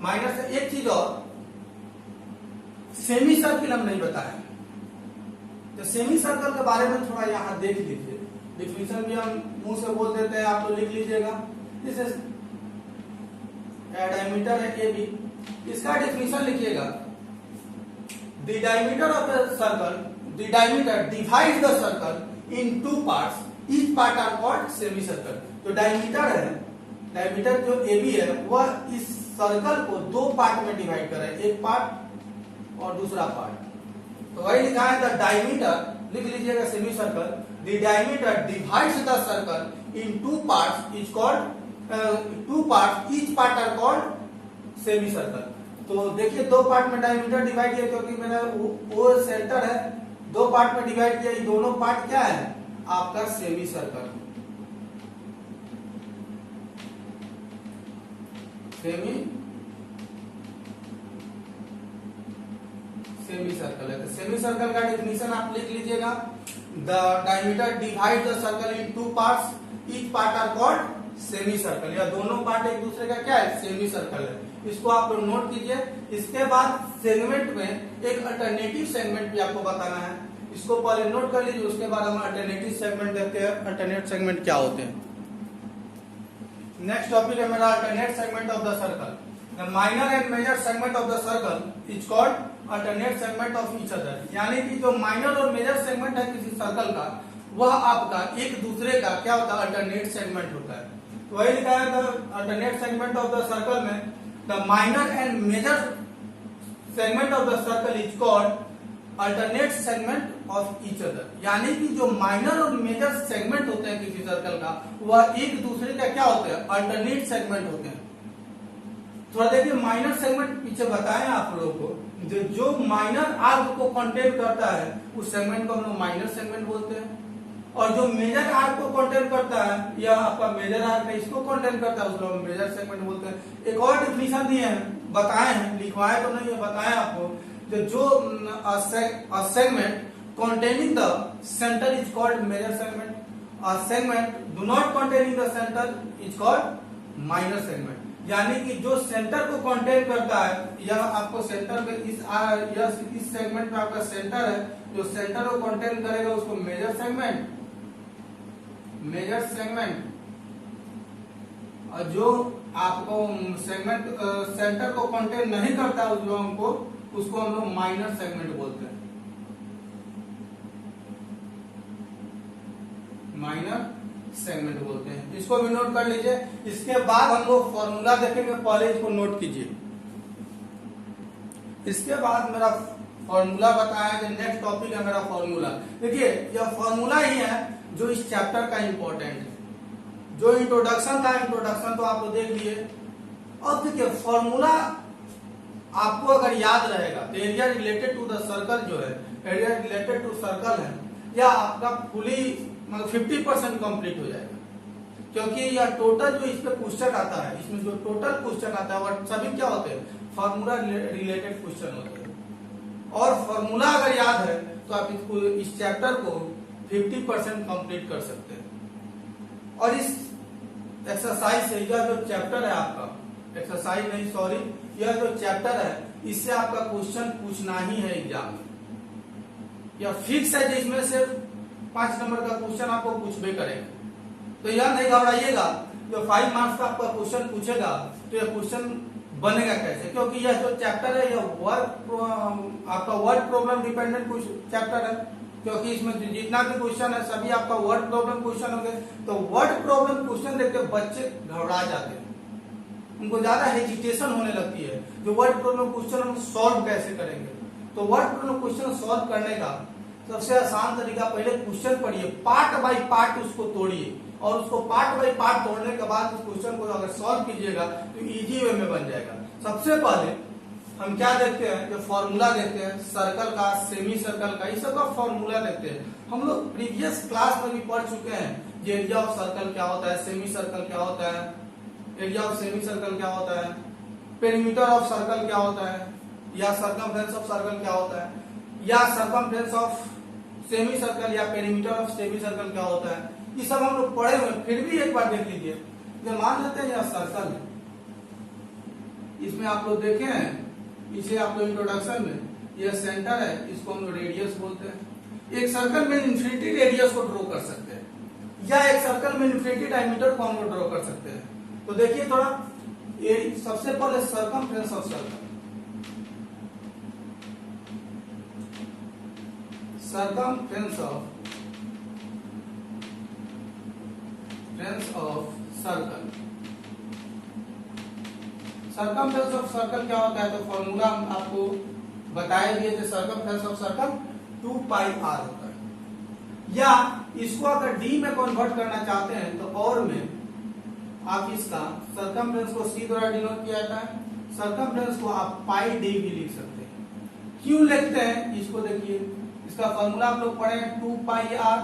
माइनर से एक चीज और, सेमी सर्किल हम नहीं बताए, तो सेमी सर्कल के बारे में थोड़ा यहाँ देख लीजिए। डिफिनीशन भी हम मुंह से बोल देते हैं, आप लोग लिख लीजिएगा। दिस इज डायमीटर है ए बी, इसका डिफिनीशन लिखिएगा। The diameter of the circle, the diameter divides the circle in two parts. Each part are called semicircle. तो डायमीटर है, डायमीटर जो AB है वह इस सर्कल को दो पार्ट में डिवाइड कर रहा है, एक पार्ट और दूसरा पार्ट। तो वही लिखा है द डायमीटर, लिख लीजिएगा semi circle. The diameter divides the circle in two parts is called each part are called semi circle. तो देखिए दो पार्ट में डायमीटर डिवाइड किया, क्योंकि मेरा वो सेंटर है, दो पार्ट में डिवाइड किया। ये दोनों पार्ट क्या है? आपका सेमी सर्कल, सेमी सर्कल है। तो सेमी सर्कल का डेफिनेशन आप लिख लीजिएगा, the diameter divide the circle in two parts, each part are called semi circle, या दोनों पार्ट एक दूसरे का क्या है? सेमी सर्कल है। इसको आप नोट कीजिए। इसके बाद सेगमेंट में एक अल्टरनेटिव सेगमेंट भी आपको बताना है, इसको पहले नोट कर लीजिए, उसके बाद हम अल्टरनेटिव सेगमेंट देखते हैं। अल्टरनेट सेगमेंट क्या होते हैं? नेक्स्ट टॉपिक है मेरा alternate segment of the circle. The minor and major segment of the circle is called alternate segment of each other, यानी कि जो माइनर और मेजर सेगमेंट है किसी सर्कल का, वह आपका एक दूसरे का क्या होता है? अल्टरनेट सेगमेंट होता है। तो वही लिखा है alternate segment of the circle में, the minor and major segment of the circle is called alternate segment of each other, यानी कि जो माइनर और मेजर सेगमेंट होते हैं किसी सर्कल का, वह एक दूसरे का क्या होते हैं? अल्टरनेट सेगमेंट होते हैं। थोड़ा देखिए, माइनर सेगमेंट पीछे बताएं आप लोगों को, जो माइनर आर्क को कंटेन करता है उस सेगमेंट को हम लोग माइनर सेगमेंट बोलते हैं, और जो मेजर आर्क को कंटेन करता है, यह आपका मेजर आर्क है, इसको कंटेन करता है, उसको हम मेजर सेगमेंट बोलते हैं। एक और डिफिनीशन दिए हैं, बताए हैं, लिखवाए तो नहीं है, बताए आपको। जो segment containing the center is called major segment, a segment do not containing the center is called minor segment, यानी कि जो सेंटर को कंटेन करता है, यह आपको सेंटर में इस सेगमेंट में आपका सेंटर है, जो सेंटर को कंटेन करेगा उसको मेजर सेगमेंट, और जो आपको सेगमेंट सेंटर को कंटेन नहीं करता उसको हम लोग माइनर सेगमेंट बोलते हैं, माइनर सेगमेंट बोलते हैं। इसको भी नोट कर लीजिए। इसके बाद हम लोग फॉर्मूला देखेंगे, पहले इसको नोट कीजिए। इसके बाद मेरा फॉर्मूला बताया कि नेक्स्ट टॉपिक है मेरा फॉर्मूला। देखिए, यह फॉर्मूला ही है जो इस चैप्टर का इंपॉर्टेंट है। जो इंट्रोडक्शन था, इंट्रोडक्शन तो आप लोग देख लिए। अब देखिए फॉर्मूला आपको अगर याद रहेगा तो area related to the circle जो है, एरिया रिलेटेड टू सर्कल है, या आपका फुली मतलब 50% कंप्लीट हो जाएगा, क्योंकि यह टोटल जो इसमें क्वेश्चन आता है, इसमें जो टोटल क्वेश्चन आता है वो सभी क्या होते हैं, फार्मूला रिलेटेड क्वेश्चन होते हैं। और फार्मूला अगर याद है तो आप इसको इस चैप्टर को 50% कंप्लीट कर सकते हैं। और इस एक्सरसाइज से यह जो चैप्टर है आपका, एक्सरसाइज नहीं सॉरी, यह जो चैप्टर है इससे आपका क्वेश्चन पूछना ही है एग्जाम में, या फिक्स है जिसमें से 5 नंबर का क्वेश्चन आपको पूछबे करेगा। तो यह नहीं घबराइएगा, जो 5 मार्क्स का आपका क्वेश्चन पूछेगा तो यह क्वेश्चन बनेगा कैसे, क्योंकि यह जो चैप्टर है यह आपका वर्ड प्रॉब्लम डिपेंडेंट चैप्टर है, क्योंकि इसमें जितना भी क्वेश्चन है सभी आपका वर्ड प्रॉब्लम क्वेश्चन होंगे। तो वर्ड प्रॉब्लम क्वेश्चन देख के बच्चे घबरा जाते हैं, उनको ज्यादा हेजिटेशन होने लगती है, जो वर्ड प्रॉब्लम क्वेश्चन हम सॉल्व कैसे करेंगे। तो वर्ड प्रॉब्लम क्वेश्चन सॉल्व करने का सबसे आसान तरीका, पहले क्वेश्चन पढ़िए, पार्ट बाय पार्ट उसको तोड़िए, और उसको पार्ट बाय पार्ट तोड़ने के बाद उस क्वेश्चन को अगर सॉल्व कीजिएगा तो इजी वे में बन जाएगा। सबसे पहले हम क्या देखते हैं, जो फॉर्मूला देखते हैं सर्कल का, सेमी सर्कल का, इस सब का फॉर्मूला देखते हैं। हम लोग प्रीवियस क्लास में भी पढ़ चुके हैं कि एरिया ऑफ सर्कल क्या होता है, सेमी सर्कल क्या होता है, एरिया ऑफ सेमी सर्कल क्या होता है, पेरीमीटर ऑफ सर्कल क्या होता है, या सर्कमफ्रेंस ऑफ सर्कल क्या होता है, या सर्कमफ्रेंस ऑफ सेमी सर्कल या पेरीमीटर ऑफ सेमी सर्कल क्या होता है, ये सब हम लोग पढ़े हुए। फिर भी एक बार देख लीजिए, जब मान लेते हैं यह सर्कल है, इसमें आप लोग देखे हैं, इसे आप लोग इंट्रोडक्शन में, यह सेंटर है, इसको हम लोग रेडियस बोलते हैं। एक सर्कल में इन्फिनिटी रेडियस को ड्रॉ कर सकते हैं, या एक सर्कल में इन्फिनिटी डायमीटर को हम लोग ड्रॉ कर सकते हैं। तो देखिए थोड़ा, ये सबसे पहले circumference of circle, circumference of circle, circumference of circle क्या होता है, तो फॉर्मूला आपको बताए दिए थे, circumference of circle 2 pi r होता है। या इसको अगर d में कन्वर्ट करना चाहते हैं तो और में आप इसका सर्कमफ्रेंस को c द्वारा डिनोट किया जाता है, सर्कमफ्रेंस को आप पाई d भी लिख सकते हैं। क्यों लिखते हैं इसको देखिए, इसका फॉर्मूला आप लोग पढ़े 2 पाई r,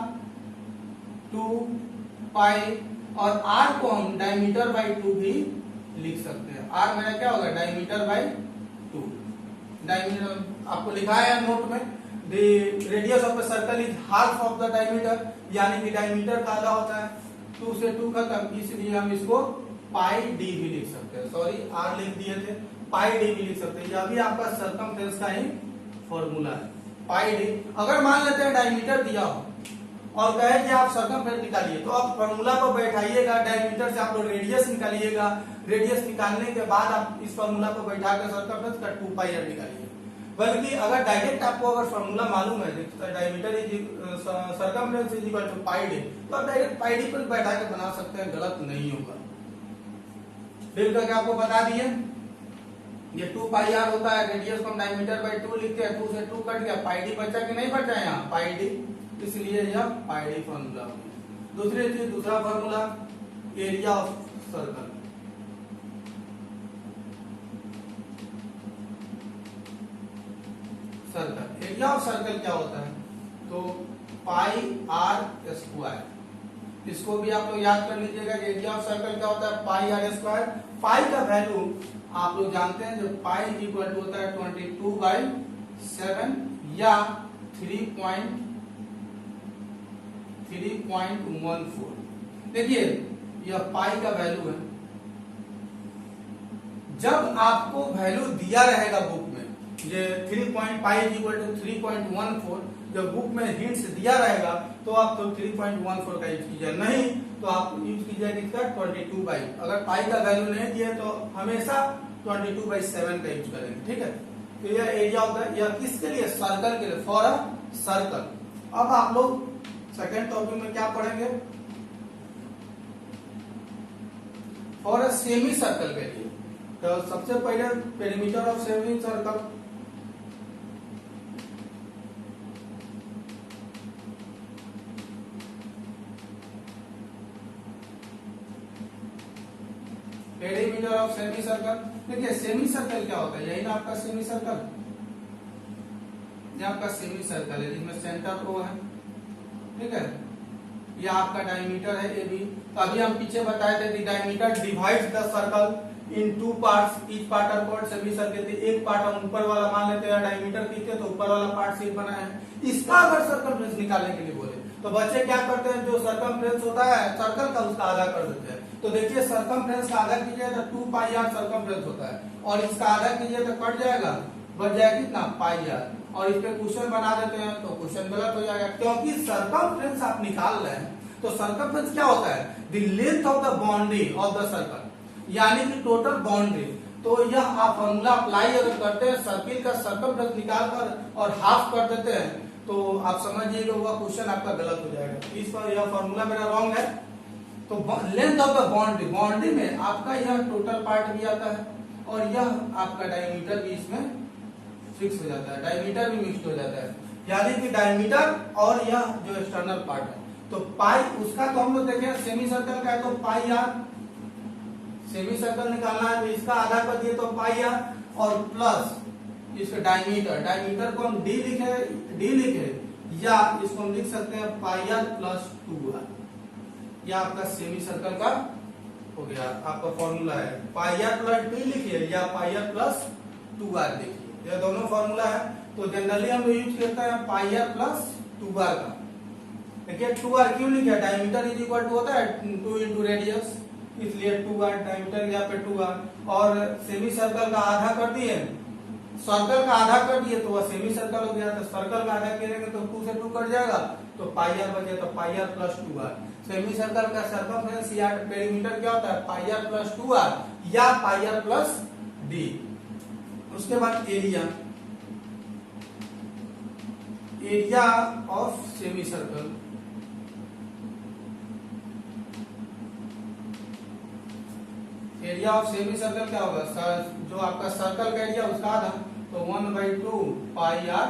2 पाई, और r को हम डायमीटर बाई 2 भी लिख सकते हैं। r मेरा क्या होगा, डायमीटर बाई 2। डायमीटर आपको लिखा है नोट में, the radius of the circle is half of the diameter, यानी कि डायमीटर का आधा होता है, 2 से 2 खत्म, इसलिए हम इसको पाई d भी लिख सकते हैं। सॉरी r लिख दिए थे, पाई d भी लिख सकते हैं। यह भी आपका सर्कमफ्रेंस का ही फॉर्मूला है, पाई d। अगर मान लेते हैं डायमीटर दिया हो और कहे कि आप सर्कमफ्रेंस निकालिए, तो आप फॉर्मूला को बैठाइएगा, डायमीटर से आप लोग रेडियस निकालिएगा, रेडियस निकालने के बाद आप इस फॉर्मूला को बैठा कर सर्कमफ्रेंस का 2 पाई r निकालिए। बल्कि अगर डायरेक्ट आपको अगर फॉर्मूला मालूम है, diameter is circumference is equal to pi d, तो आप डायरेक्ट पाई d पर बैठा के बना सकते हैं, गलत नहीं होगा। फिर करके आपको बता दिए, ये 2 पाई r होता है, रेडियस को हम डायमीटर बाई 2 लिखते हैं, 2 से 2 कट गया, पाई d बचा कि नहीं बचा, यहाँ पाई d, इसलिए यह पाई d फॉर्मूला हो गया। दूसरी चीज, दूसरा formula area of circle, circle area of circle क्या होता है, तो पाई r स्क्वायर, इसको भी आप लोग याद कर लीजिएगा कि एरिया ऑफ सर्कल क्या होता है, पाई r स्क्वायर। पाई का वैल्यू आप लोग जानते हैं, जो पाई इक्वल टू होता है 22/7 या 3.14। देखिए यह पाई का वैल्यू है, जब आपको वैल्यू दिया रहेगा बुक में, ये 3.14, जब बुक में हिंट्स दिया रहेगा तो आप तो 3.14 का यूज कीजिए, नहीं तो आप यूज कीजिए किसका, 22 अगर पाई का वैल्यू नहीं दिए तो हमेशा 22/7 का यूज करेंगे, ठीक है। तो यह एरिया होता है, यह किसके लिए, सर्कल के लिए, फॉर अ सर्कल। अब आप लोग सेकेंड टॉपिक में क्या पढ़ेंगे, फॉर अ सेमी सर्कल के लिए। तो सबसे पहले perimeter of semi circle, perimeter of semi circle. देखिए सेमी सर्कल क्या होता है, यही ना आपका सेमी सर्कल, ये आपका सेमी सर्कल है जिसमें सेंटर ओ है, ठीक है। ये आपका डायमीटर है ए बी। तो अभी हम पीछे बताए थे diameter divides the circle in two parts, each part are called semi circle. एक पार्ट हम ऊपर वाला मान लेते हैं, डायमीटर कितने, तो ऊपर वाला पार्ट से बना है। इसका अगर सर्कमफ्रेंस निकालने के लिए बोले तो बच्चे क्या करते हैं, जो सर्कमफ्रेंस होता है सर्कल का उसका आधा कर देते हैं। तो देखिए सर्कमफ्रेंस का आधा कीजिए तो 2 पाई आर सर्कमफ्रेंस होता है, और इसका आधा कीजिए तो कट जाएगा, बच जाएगा कितना, पाई आर। और इस पे क्वेश्चन बना देते हैं तो क्वेश्चन गलत हो जाएगा, क्योंकि सर्कमफ्रेंस आप निकाल रहे हैं। तो सर्कमफ्रेंस क्या होता है, the length of the boundary of the circle, यानी कि टोटल बाउंड्री। तो यह आप फॉर्मूला अप्लाई अगर करते हैं, सर्किल का सर्कमफ्रेंस निकाल कर और हाफ कर देते हैं, तो आप समझिएगा वह क्वेश्चन आपका गलत हो जाएगा। इस पर यह फॉर्मूला मेरा रॉन्ग है। तो length of the boundary, boundary में आपका यह टोटल पार्ट भी आता है, और यह आपका डायमीटर भी इसमें फिक्स हो जाता है, डायमीटर भी मिक्स हो जाता है, यानी कि डायमीटर और यह जो एक्सटर्नल पार्ट है। तो पाई उसका तो हम लोग देखें सेमी सर्कल का है तो पाई आर, सेमी सर्कल निकालना है तो इसका आधा कर दिए तो पाई आर, और प्लस इसका डायमीटर, डायमीटर को हम डी लिखे या इसको हम लिख सकते हैं पाई आर प्लस 2 आर। यह आपका सेमी सर्कल का हो गया, आपका फॉर्मूला है। पाई आर प्लस डी लिखिए या पाई आर प्लस 2 आर लिखिए, यह दोनों फॉर्मूला है। तो जनरली हम यूज करते हैं पाई आर प्लस 2 आर का। देखिए 2 आर क्यों लिखा, डायमीटर इज इक्वल टू होता है 2 इंटू रेडियस, इसलिए 2 आर डायमीटर यहाँ पे 2 आर, और सेमी सर्कल का आधा कर दिए, सर्कल का आधा कर दिए तो वह सेमी सर्कल हो गया। तो सर्कल का आधा करेंगे तो 2 से 2 कट जाएगा तो पाई आर बचे, तो pi R plus 2 R. Semi circle का सर्कमफ्रेंस या पेरीमीटर क्या होता है, पाई आर प्लस 2 आर या पाई आर प्लस डी। उसके बाद area, area of semi circle, area of semi circle क्या होगा, जो आपका सर्कल का एरिया उसका आधा, तो 1/2 पाई आर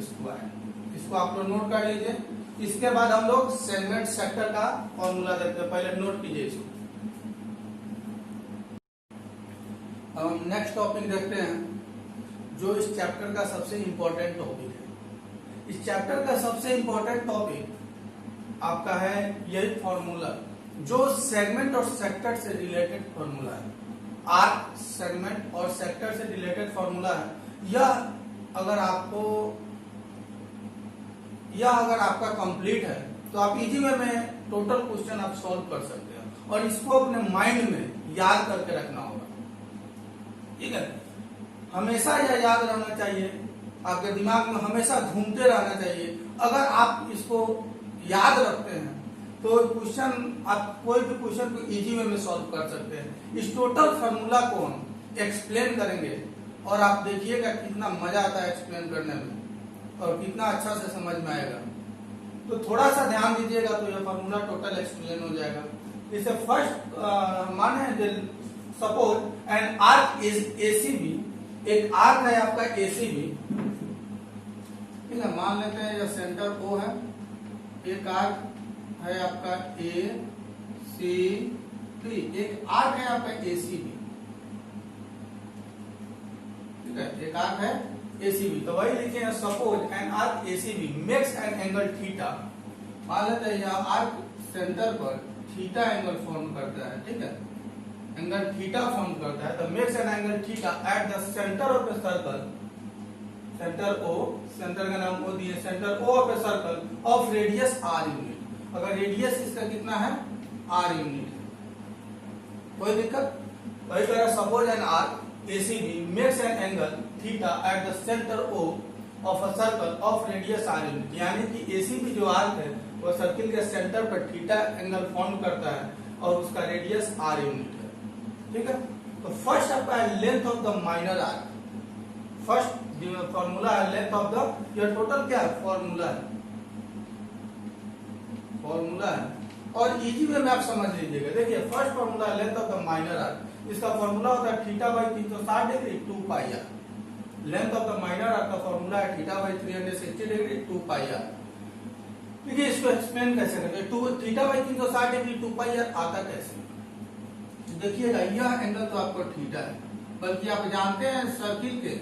स्क्वायर। इसको आप लोग नोट कर लीजिए। इसके बाद हम लोग सेगमेंट सेक्टर का फॉर्मूला देखते हैं, पहले नोट कीजिए इसको। अब हम नेक्स्ट टॉपिक देखते हैं जो इस चैप्टर का सबसे इंपॉर्टेंट टॉपिक है। इस चैप्टर का सबसे इंपॉर्टेंट टॉपिक आपका है यही फॉर्मूला, जो सेगमेंट और सेक्टर से रिलेटेड फॉर्मूला है। आर्क, सेगमेंट और सेक्टर से रिलेटेड फॉर्मूला है। यह अगर आपका कंप्लीट है तो आप इजी वे में टोटल क्वेश्चन आप सॉल्व कर सकते हैं, और इसको अपने माइंड में याद करके रखना होगा, ठीक है। हमेशा यह याद रहना चाहिए, आपके दिमाग में हमेशा घूमते रहना चाहिए। अगर आप इसको याद रखते हैं तो क्वेश्चन, आप कोई भी क्वेश्चन को इजी वे में सॉल्व कर सकते हैं। इस टोटल फार्मूला को हम एक्सप्लेन करेंगे और आप देखिएगा कितना मजा आता है एक्सप्लेन करने में, और कितना अच्छा से समझ में आएगा। तो थोड़ा सा ध्यान दीजिएगा तो यह फार्मूला टोटल एक्सप्लेन हो जाएगा। इसे फर्स्ट माने suppose an arc is ACB, एक आर्क है आपका एसीबी, ठीक है। मान लेते हैं यह सेंटर ओ है, एक आर्क है आपका ए सी बी, एक आर्क है आपका एसीबी, ठीक है, एक आर्क है एसीबी। तो वही लिखे हैं suppose an arc ACB makes an angle theta. मान लेते हैं यह आर्क सेंटर पर थीटा एंगल फॉर्म करता है, ठीक है, एंगल थीटा फॉर्म करता है। तो makes an angle theta at the centre of the circle, centre O, centre का नाम ओ दिए, centre O of the circle of radius r unit. अगर रेडियस इसका कितना है, आर यूनिट है, कोई दिक्कत। वही तरह suppose an arc ACB makes an angle theta at the centre O of a circle of radius r unit, यानी कि एसीबी जो आर्क है वो सर्किल के सेंटर पर थीटा एंगल फॉर्म करता है और उसका रेडियस आर यूनिट है, ठीक है। तो फर्स्ट आपका है length of the minor arc, first formula है लेंथ ऑफ द, यह टोटल क्या है फॉर्मूला है, फॉर्मूला है, और इजी वे में आप समझ लीजिएगा। देखिए फर्स्ट फॉर्मूला है length of the minor arc, इसका फॉर्मूला होता है theta by 360 degree 2 pi are. Length of the minor arc का फॉर्मूला है theta by 360 degree 2 pi are. देखिए इसको एक्सप्लेन कैसे करेंगे, theta by 360 degree 2 pi r आता कैसे, देखिएगा यह एंगल तो आपको थीटा है, बल्कि आप जानते हैं सर्किल के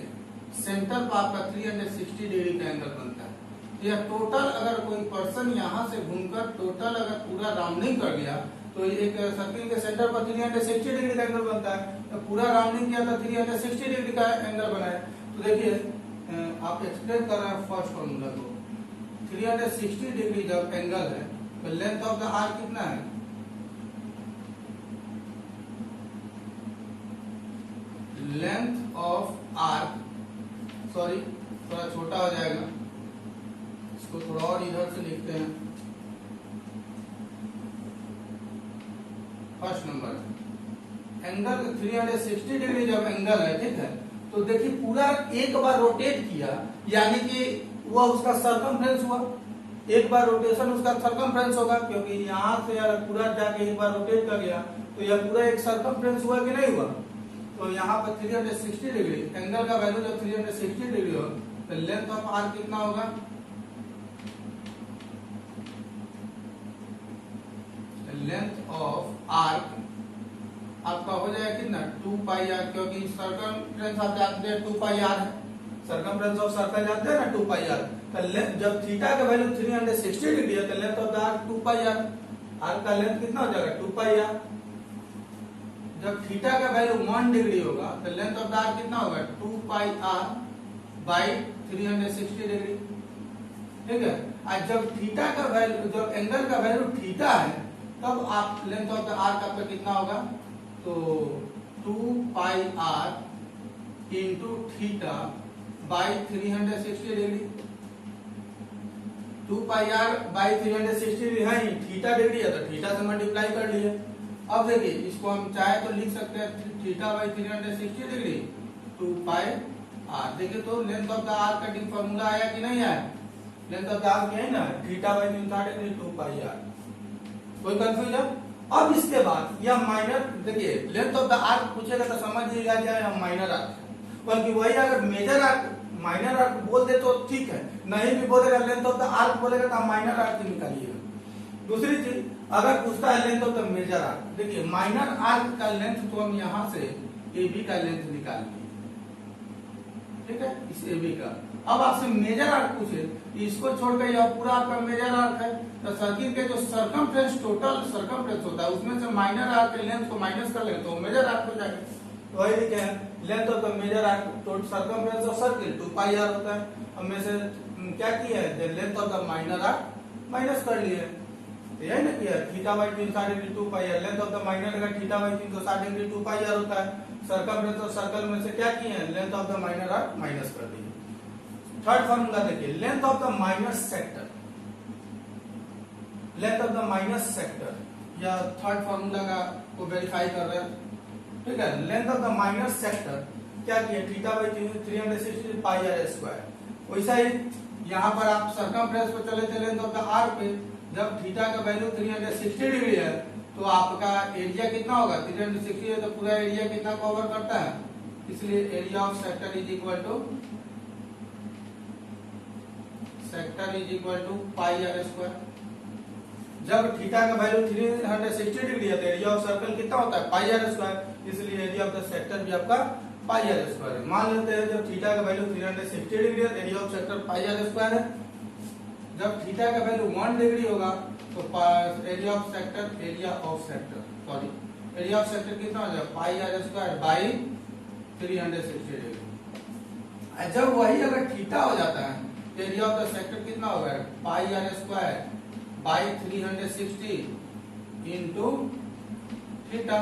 सेंटर पर आपका 360 डिग्री का एंगल बनता है। तो यह टोटल अगर कोई पर्सन यहाँ से घूमकर टोटल अगर पूरा राउंडिंग कर गया तो एक सर्किल के सेंटर पर 360 डिग्री का एंगल बनता है। तो पूरा राउंडिंग किया तो 360 डिग्री का एंगल बनाया। तो देखिए आप एक्सप्लेन कर रहे हैं फर्स्ट फॉर्मूला को, 360 डिग्री जब एंगल है तो लेंथ ऑफ द आर्क कितना है, लेंथ ऑफ आर्क, सॉरी थोड़ा छोटा हो जाएगा, इसको थोड़ा और इधर से लिखते हैं। फर्स्ट नंबर एंगल 360 डिग्री जब एंगल है, ठीक है, तो देखिए पूरा एक बार रोटेट किया यानी कि वह उसका सरकमफ्रेंस हुआ, एक बार रोटेशन उसका सरकमफ्रेंस होगा, क्योंकि यहाँ से पूरा जाके एक बार रोटेट कर गया तो यह पूरा एक सरकमफ्रेंस हुआ कि नहीं हुआ। तो यहाँ पर 360 डिग्री एंगल का वैल्यू जब 360 डिग्री हो तो लेंथ ऑफ आर्क कितना होगा, लेंथ ऑफ आर्क आपका हो जाएगा कितना 2 पाई आर, क्योंकि सर्कमफ्रेंस आप जानते हैं 2 पाई आर है, सर्कमफ्रेंस ऑफ सर्कल जानते हैं ना 2 पाई आर। जब थीटा का वैल्यू 360 डिग्री है तो length of the arc 2 pi r, arc का लेंथ कितना हो जाएगा 2 पाई आर। जब थीटा का वैल्यू 1 डिग्री होगा तो लेंथ ऑफ द आर्क कितना होगा 2 पाई आर बाई 360 डिग्री, ठीक है। और जब थीटा का वैल्यू, जब एंगल का वैल्यू थीटा है तब आप लेंथ ऑफ द आर्क आपका कितना होगा, तो 2 pi R into theta by 360 degree, 2 pi R by 360 degree है, थीटा डिग्री है तो थीटा से मल्टीप्लाई कर लिए। अब देखिए इसको हम चाहे तो लिख सकते हैं theta by 360 degree 2 pi are. देखिए तो लेंथ ऑफ द आर्क का फॉर्मूला आया कि नहीं आया, लेंथ ऑफ द आर्क है ना theta by 360 degree 2 pi r. कोई कंफ्यूजन? अब इसके बाद यह माइनर, देखिए लेंथ ऑफ द आर्क पूछेगा तो समझिएगा यह माइनर आर्क है, बल्कि वही अगर मेजर आर्क माइनर आर्क बोल दे तो ठीक है, नहीं भी बोलेगा लेंथ ऑफ द आर्क बोलेगा तो आप माइनर आर्क ही निकालिएगा। दूसरी चीज अगर पूछता है length of the major arc, देखिए माइनर आर्क का लेंथ तो हम यहाँ से AB का लेंथ निकाल लिए, ठीक है, इस AB का। अब आपसे मेजर आर्क पूछे, इसको छोड़कर यह पूरा आपका मेजर आर्क है, तो सर्किल के जो सर्कमफ्रेंस टोटल सर्कमफ्रेंस होता है उसमें से माइनर आर्क के लेंथ को माइनस कर लेंगे तो मेजर आर्क हो जाएगा। तो वही लिखे हैं length of the major arc total circumference of circle 2 pi R होता है। अब में से क्या किया है, length of the minor arc minus कर लिए, तो यही ना किया theta by 360 degree 2 pi are, length of the minor का theta by 360 degree 2 pi R होता है। सर्कमफ्रेंस ऑफ सर्कल में से क्या किए हैं, length of the minor arc minus कर दिए। थर्ड फॉर्मूला देखिए, length of the minor sector, length of the minus sector, या थर्ड फॉर्मूला का को वेरीफाई कर रहे हैं, ठीक है। Length of the minor sector क्या किया, theta by 360 pi are square. वैसा ही यहाँ पर आप सर्कमफ्रेंस पे चले थे लेंथ ऑफ द आर्क पे, जब थीटा का वैल्यू 360 डिग्री है तो आपका एरिया कितना होगा, 360 है तो पूरा एरिया कितना कवर करता है, इसलिए area of sector is equal to pi are square. जब थीटा का वैल्यू 360 डिग्री है तो एरिया ऑफ सर्कल कितना होता है, पाई आर स्क्वायर, इसलिए एरिया ऑफ द सेक्टर भी आपका पाई आर स्क्वायर है। मान लेते हैं जब थीटा का वैल्यू 360 डिग्री है, area of sector pi are square है। जब थीटा का वैल्यू 1 डिग्री होगा तो area of sector sorry area of sector कितना हो जाएगा, pi are square by 360 degree. जब वही अगर थीटा हो जाता है तो एरिया ऑफ द सेक्टर कितना होगा, pi are square by 360 into theta.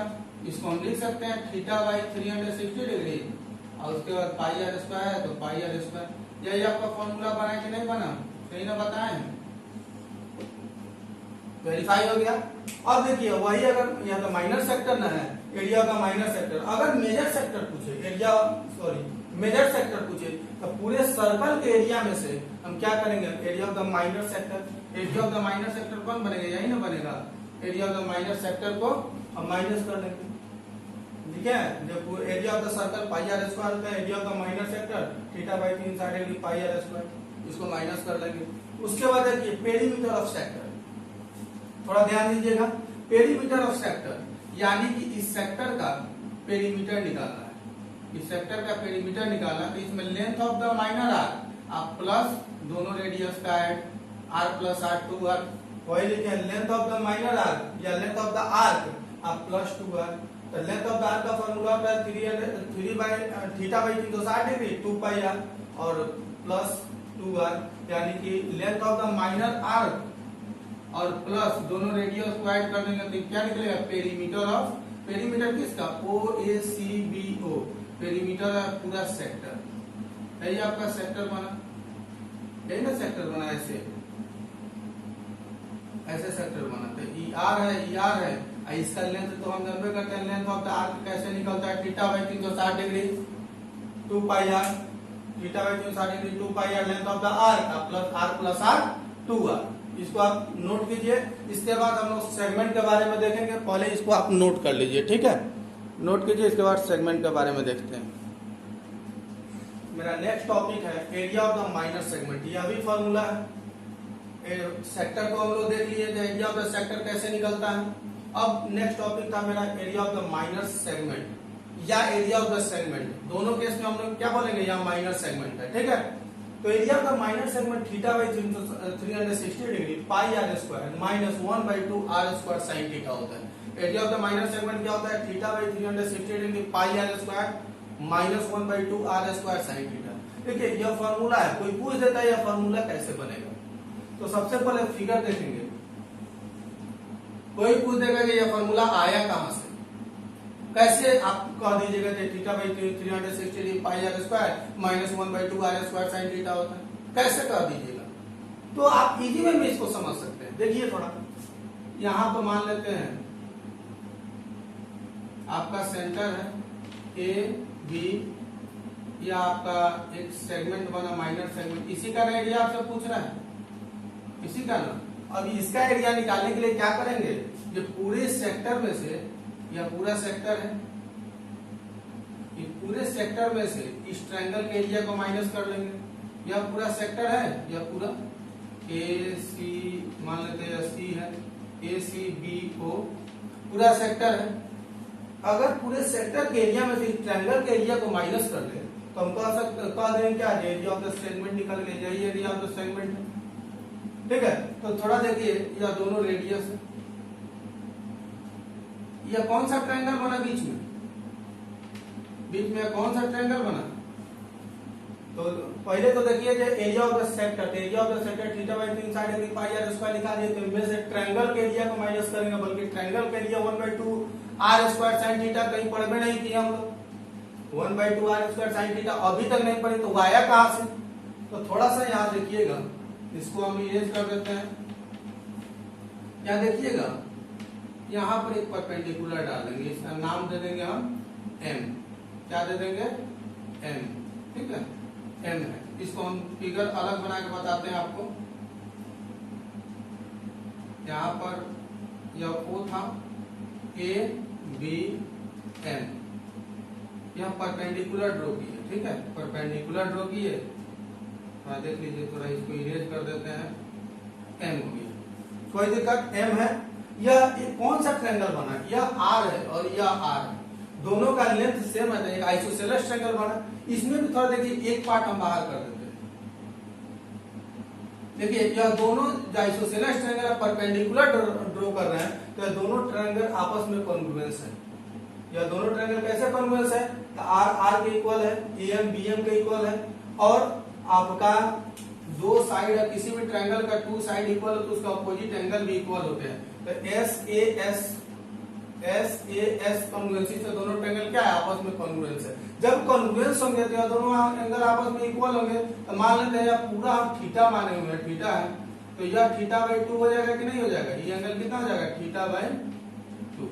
इसको हम लिख सकते हैं थीटा बाई 360 डिग्री और उसके बाद पाई आर स्क्वायर है तो पाई आर स्क्वायर। यही आपका फॉर्मूला बना कि नहीं बना, सही ना बताएं, वेरीफाई हो गया। अब देखिए वही अगर यहाँ तो माइनर सेक्टर ना है, एरिया का माइनर सेक्टर, अगर मेजर सेक्टर पूछे, एरिया सॉरी मेजर सेक्टर पूछे तो पूरे सर्कल के एरिया में से हम क्या करेंगे, area of the minor sector, area of the minor sector कौन बनेगा, यही ना बनेगा, area of the minor sector को हम माइनस कर लेंगे, ठीक है। जब area of the circle pi are square होता है, area of the minor sector theta by 360 degree pi are square, इसको माइनस कर लेंगे। उसके बाद देखिए पेरीमीटर ऑफ सेक्टर, थोड़ा ध्यान दीजिएगा, पेरीमीटर ऑफ सेक्टर यानी कि इस सेक्टर का पेरीमीटर निकालना है। इस सेक्टर का पेरीमीटर निकालना, तो इसमें length of the minor arc आप प्लस दोनों रेडियस का add r plus r 2r, वही लिखे length of the minor arc या लेंथ ऑफ द आर्क आप प्लस 2r। तो लेंथ ऑफ द आर्क का फॉर्मूला होता है 3 by theta by 360 degree 2 pi r और प्लस 2r, यानी कि length of the minor arc और प्लस दोनों रेडियस को ऐड कर देंगे तो क्या निकलेगा, पेरीमीटर किसका, OACBO, पेरीमीटर है पूरा सेक्टर। यही आपका सेक्टर बना, यही ना सेक्टर बना, ऐसे सेक्टर बना। तो ER है, इसका लेंथ तो हम जानते करते हैं, लेंथ ऑफ द आर्क कैसे निकलता है, theta by 360 degree 2 pi r, theta by 360 degree 2 pi r length of the arc plus r 2r। इसको आप नोट कीजिए। इसके बाद हम लोग सेगमेंट के बारे में देखेंगे, पहले इसको आप नोट कर लीजिए, ठीक है, नोट कीजिए। इसके बाद सेगमेंट के बारे में देखते हैं। मेरा नेक्स्ट टॉपिक है area of the minor segment. यह भी फॉर्मूला है, सेक्टर को हम लोग देख लिए, एरिया ऑफ द सेक्टर कैसे निकलता है। अब नेक्स्ट टॉपिक था मेरा area of the minor segment या एरिया ऑफ द सेगमेंट। दोनों केस में हम लोग क्या बोलेंगे, यहाँ माइनर सेगमेंट है, ठीक है। तो area of the minor segment theta by 360 degree pi r square minus 1/2 r square sine theta होता है। Area of the minor segment क्या होता है, theta by 360 degree pi r square minus 1/2 r square sine theta. देखिए यह formula है, कोई पूछ देता है यह फॉर्मूला कैसे बनेगा, तो सबसे पहले फिगर देखेंगे। कोई पूछ देगा कि यह फॉर्मूला आया कहां से, कैसे आप कह दीजिएगा theta by 360 degree pi r square minus 1/2 r square sine theta होता है, कैसे कह दीजिएगा। तो आप इजी में भी इसको समझ सकते हैं। देखिए थोड़ा यहां तो मान लेते हैं आपका सेंटर है ए बी, या आपका एक सेगमेंट बना माइनर सेगमेंट, इसी का एरिया आपसे पूछ रहा है, इसी का ना। अब इसका एरिया निकालने के लिए क्या करेंगे, ये पूरे सेक्टर में से, यह पूरा सेक्टर है, ये पूरे सेक्टर में से इस ट्रायंगल के एरिया को माइनस कर लेंगे। यह पूरा सेक्टर है, यह पूरा AC मान लेते हैं, C है, ACBO पूरा सेक्टर है। अगर पूरे सेक्टर के एरिया में से इस ट्रायंगल के एरिया को माइनस कर ले तो हम कह देंगे क्या, एरिया ऑफ द सेगमेंट निकल के, यही एरिया ऑफ द सेगमेंट है, ठीक है। तो थोड़ा देखिए यह दोनों रेडियस है, यह कौन सा ट्रायंगल बना बीच में, कौन सा ट्रायंगल बना। तो पहले तो देखिए area of the sector, area of the sector theta by 360 degree pi r square निकाल दिए, तो इनमें से ट्रायंगल के एरिया को माइनस करेंगे, बल्कि ट्रायंगल के area 1/2 r square sine theta कहीं पढ़ में नहीं किए हम लोग, 1/2 r स्क्वायर साइन थीटा अभी तक नहीं पढ़े, तो आया कहां से। तो थोड़ा सा यहाँ देखिएगा, इसको हम इरेज कर देते हैं। यहाँ देखिएगा, यहाँ पर एक परपेंडिकुलर डाल देंगे, इसका नाम दे देंगे हम m, क्या दे देंगे m, ठीक है, m है। इसको हम फिगर अलग बना के बताते हैं आपको। यहाँ पर यह O था, A B M, यह परपेंडिकुलर ड्रॉ की है, ठीक है, परपेंडिकुलर ड्रॉ की है। देख लीजिए, थोड़ा इसको इरेज कर देते हैं, m हो गया, कोई दिक्कत, m है। यह कौन सा ट्रायंगल बना, यह r है और यह r है, दोनों का लेंथ सेम है, एक आइसोसेलेस ट्रायंगल बना। इसमें भी थोड़ा देखिए एक पार्ट हम बाहर कर देते हैं। देखिए यह दोनों आइसोसेलेस ट्रायंगल है, परपेंडिकुलर ड्रॉ कर रहे हैं, तो यह दोनों ट्रायंगल आपस में कॉन्ग्रुएंस है। यह दोनों ट्रायंगल कैसे कॉन्ग्रुएंस है, तो r के इक्वल है, AM BM के इक्वल है, और आपका दो साइड है, किसी भी ट्रायंगल का 2 साइड इक्वल हो तो उसका अपोजिट एंगल भी इक्वल होते हैं। तो SAS कॉन्ग्रुएंसी से दोनों ट्रायंगल क्या है, आपस में कॉन्ग्रुएंस है। जब कॉन्ग्रुएंस होंगे तो दोनों एंगल आपस में इक्वल होंगे। तो मान लेते हैं पूरा हम थीटा माने हुए हैं, थीटा है, तो यह थीटा बाई 2 हो जाएगा कि नहीं हो जाएगा, ये एंगल कितना हो जाएगा, थीटा बाई 2।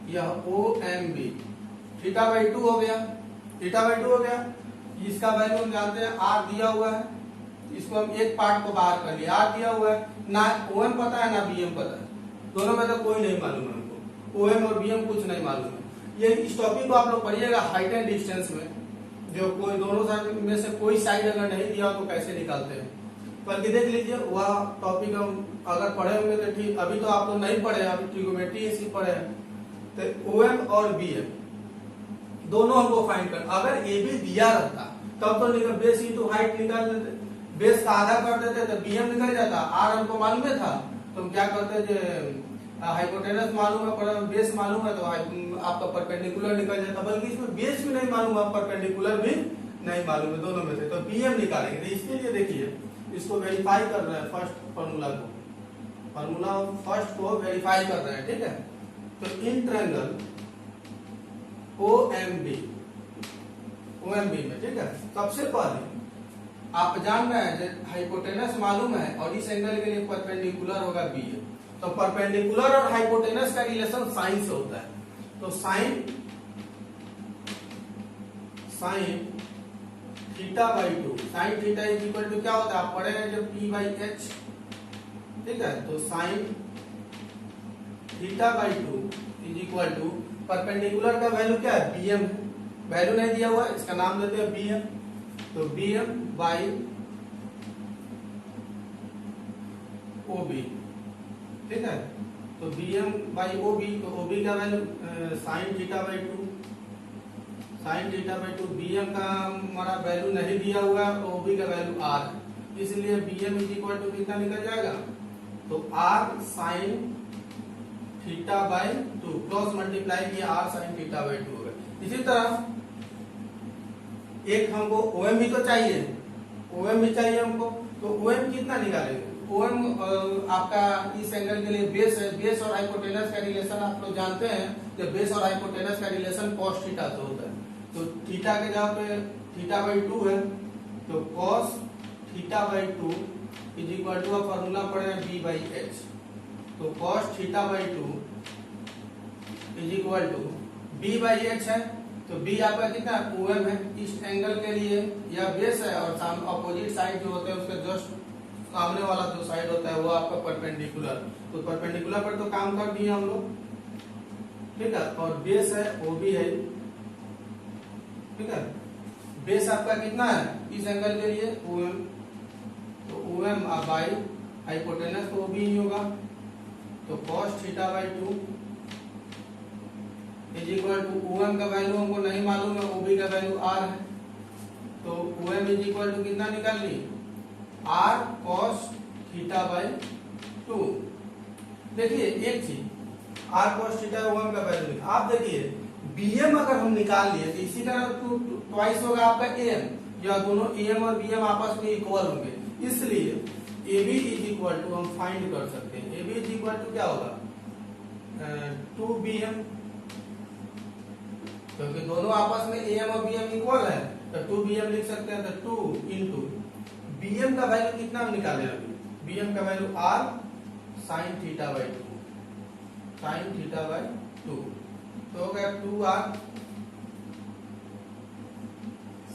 यह OMB थीटा बाई 2 हो गया, थीटा बाई 2 हो गया। इसका वैल्यू हम जानते हैं, r दिया हुआ है, इसको हम एक पार्ट को बाहर कर लिया, r दिया हुआ है, ना OM पता है ना BM पता है, दोनों में तो कोई नहीं मालूम है हमको, OM और BM कुछ नहीं मालूम है। ये इस टॉपिक को आप लोग पढ़िएगा हाइट एंड डिस्टेंस में, जो कोई दोनों साइड में से कोई साइड अगर नहीं दिया तो कैसे निकालते हैं। बल्कि देख लीजिए वह टॉपिक हम अगर पढ़े होंगे तो ठीक, अभी तो आप लोग नहीं पढ़े, अभी ट्रिगोमेट्री इसी पढ़े हैं। तो OM और BM दोनों हमको फाइंड कर, अगर AB दिया रहता तब तो निकल बेस इंटू हाइट निकाल देते, बेस का आधा कर देते तो BM निकल जाता। R हमको मालूम था तो हम क्या करते, हाइपोटेनस मालूम है पर बेस मालूम है तो आपका परपेंडिकुलर निकल जाता, बल्कि इसमें बेस भी नहीं मालूम है, परपेंडिकुलर भी नहीं मालूम है, दोनों में से तो BM निकालेंगे। तो इसके लिए देखिए इसको वेरीफाई कर रहे हैं, फर्स्ट फार्मूला फर्स्ट को वेरीफाई कर रहे हैं, ठीक है। तो इन ट्रायंगल OMB में, ठीक है, सबसे पहले आप जान रहे हैं हाइपोटेनस मालूम है और इस एंगल के लिए परपेंडिकुलर होगा BM। तो परपेंडिकुलर और हाइपोटेनस का रिलेशन साइन से होता है, तो sine theta by 2, sine theta is equal to क्या होता है, आप पढ़े हैं जब P/H, ठीक है। तो sine theta by 2 is equal to perpendicular का वैल्यू क्या है, BM है, वैल्यू नहीं दिया हुआ इसका नाम देते हैं BM, तो BM बाई OB, ठीक है। तो BM बाई OB, तो OB का value sign theta by 2, BM का हमारा वैल्यू नहीं दिया हुआ है, OB का वैल्यू R है, इसलिए BM इज इक्वल टू कितना निकल जाएगा, तो R sign theta by 2 cross multiply किया R साइन थीटा बाई 2 होगा। इसी तरह एक हमको OM भी तो चाहिए, OM भी चाहिए हमको, तो OM कितना निकालेंगे, OM आपका इस एंगल के लिए बेस है, बेस और हाइपोटेनस का रिलेशन आप लोग जानते हैं, जब बेस और हाइपोटेनस का रिलेशन cos थीटा से होता है, तो थीटा के जगह पे थीटा बाई 2 है, तो cos theta by 2 is equal to, formula पढ़े हैं B/H, तो cos theta by 2 is equal to B/H है, तो B आपका कितना OM है, इस एंगल के लिए यह बेस है और अपोजिट साइड जो होते हैं उसके जस्ट सामने वाला जो साइड होता है वो आपका परपेंडिकुलर, तो परपेंडिकुलर पर तो काम कर दिए हम लोग, ठीक है। और बेस है OB है, ठीक है, बेस आपका कितना है इस एंगल के लिए OM, तो OM बाई हाइपोटेनस तो OB ही होगा, तो cos theta by 2 is equal to, OM का वैल्यू हमको नहीं मालूम है, OB का वैल्यू R है, तो OM इज इक्वल टू कितना निकाल ली, R cos थीटा बाई 2। देखिए एक चीज R cos थीटा OM का वैल्यू, आप देखिए BM अगर हम निकाल लिए तो इसी तरह ट्वाइस होगा आपका AM, या दोनों AM और BM आपस में इक्वल होंगे, इसलिए AB इज इक्वल टू हम फाइंड कर सकते हैं, AB इज इक्वल टू क्या होगा 2BM, क्योंकि दोनों आपस में AM और BM इक्वल है, तो 2BM लिख सकते हैं, तो 2 इंटू BM का वैल्यू कितना हम निकाले अभी, BM का value R sign theta by 2, तो हो गया 2R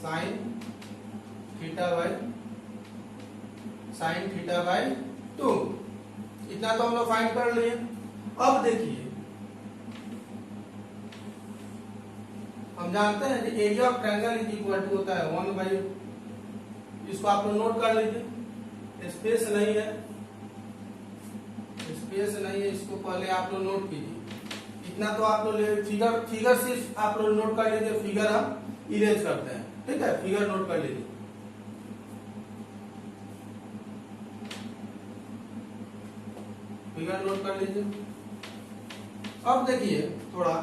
साइन थीटा बाई 2, इतना तो हम लोग फाइंड कर लिए। अब देखिए हम जानते हैं कि area of triangle is equal to होता है 1 बाई, इसको आप लोग नोट कर लीजिए, स्पेस नहीं है, इसको पहले आप लोग नोट कीजिए, इतना तो आप लोग फिगर सिर्फ आप लोग नोट कर लीजिए, फिगर हम इरेज करते हैं, ठीक है, फिगर नोट कर लीजिए। फिगर नोट कर लीजिए। अब देखिए थोड़ा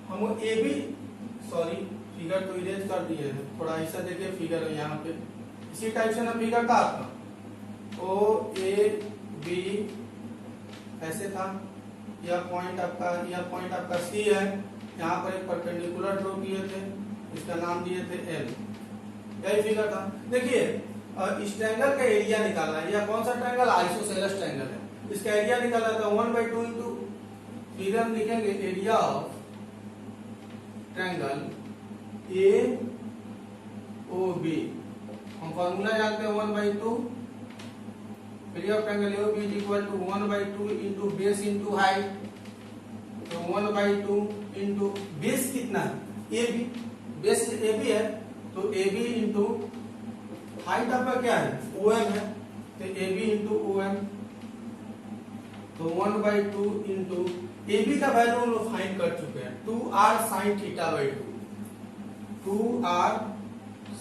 हम फिगर तो इरेज कर दिए हैं, थोड़ा ऐसा देखिए फिगर है यहाँ पे, इसी टाइप से ना फिगर था आपका OAB ऐसे था, यह पॉइंट आपका C है, यहाँ पर एक परपेंडिकुलर ड्रॉ किए थे, इसका नाम दिए थे L, यही फिगर था। देखिए इस ट्रायंगल का एरिया निकालना है, यह कौन सा ट्रायंगल, आइसोसेलेस ट्रायंगल है, इसका एरिया निकालना था 1/2 इंटू, फिर हम लिखेंगे एरिया ऑफ ट्रायंगल AOB, हम फॉर्मूला जानते हैं 1/2, area of triangle AOB is equal to 1/2 into base into height, तो 1/2 इंटू बेस कितना है AB, बेस AB है, तो AB इंटू हाइट आपका क्या है, OM है, तो AB इंटू OM, तो 1/2 इंटू AB का वैल्यू हम लोग फाइंड कर चुके हैं 2r sin θ/2, 2r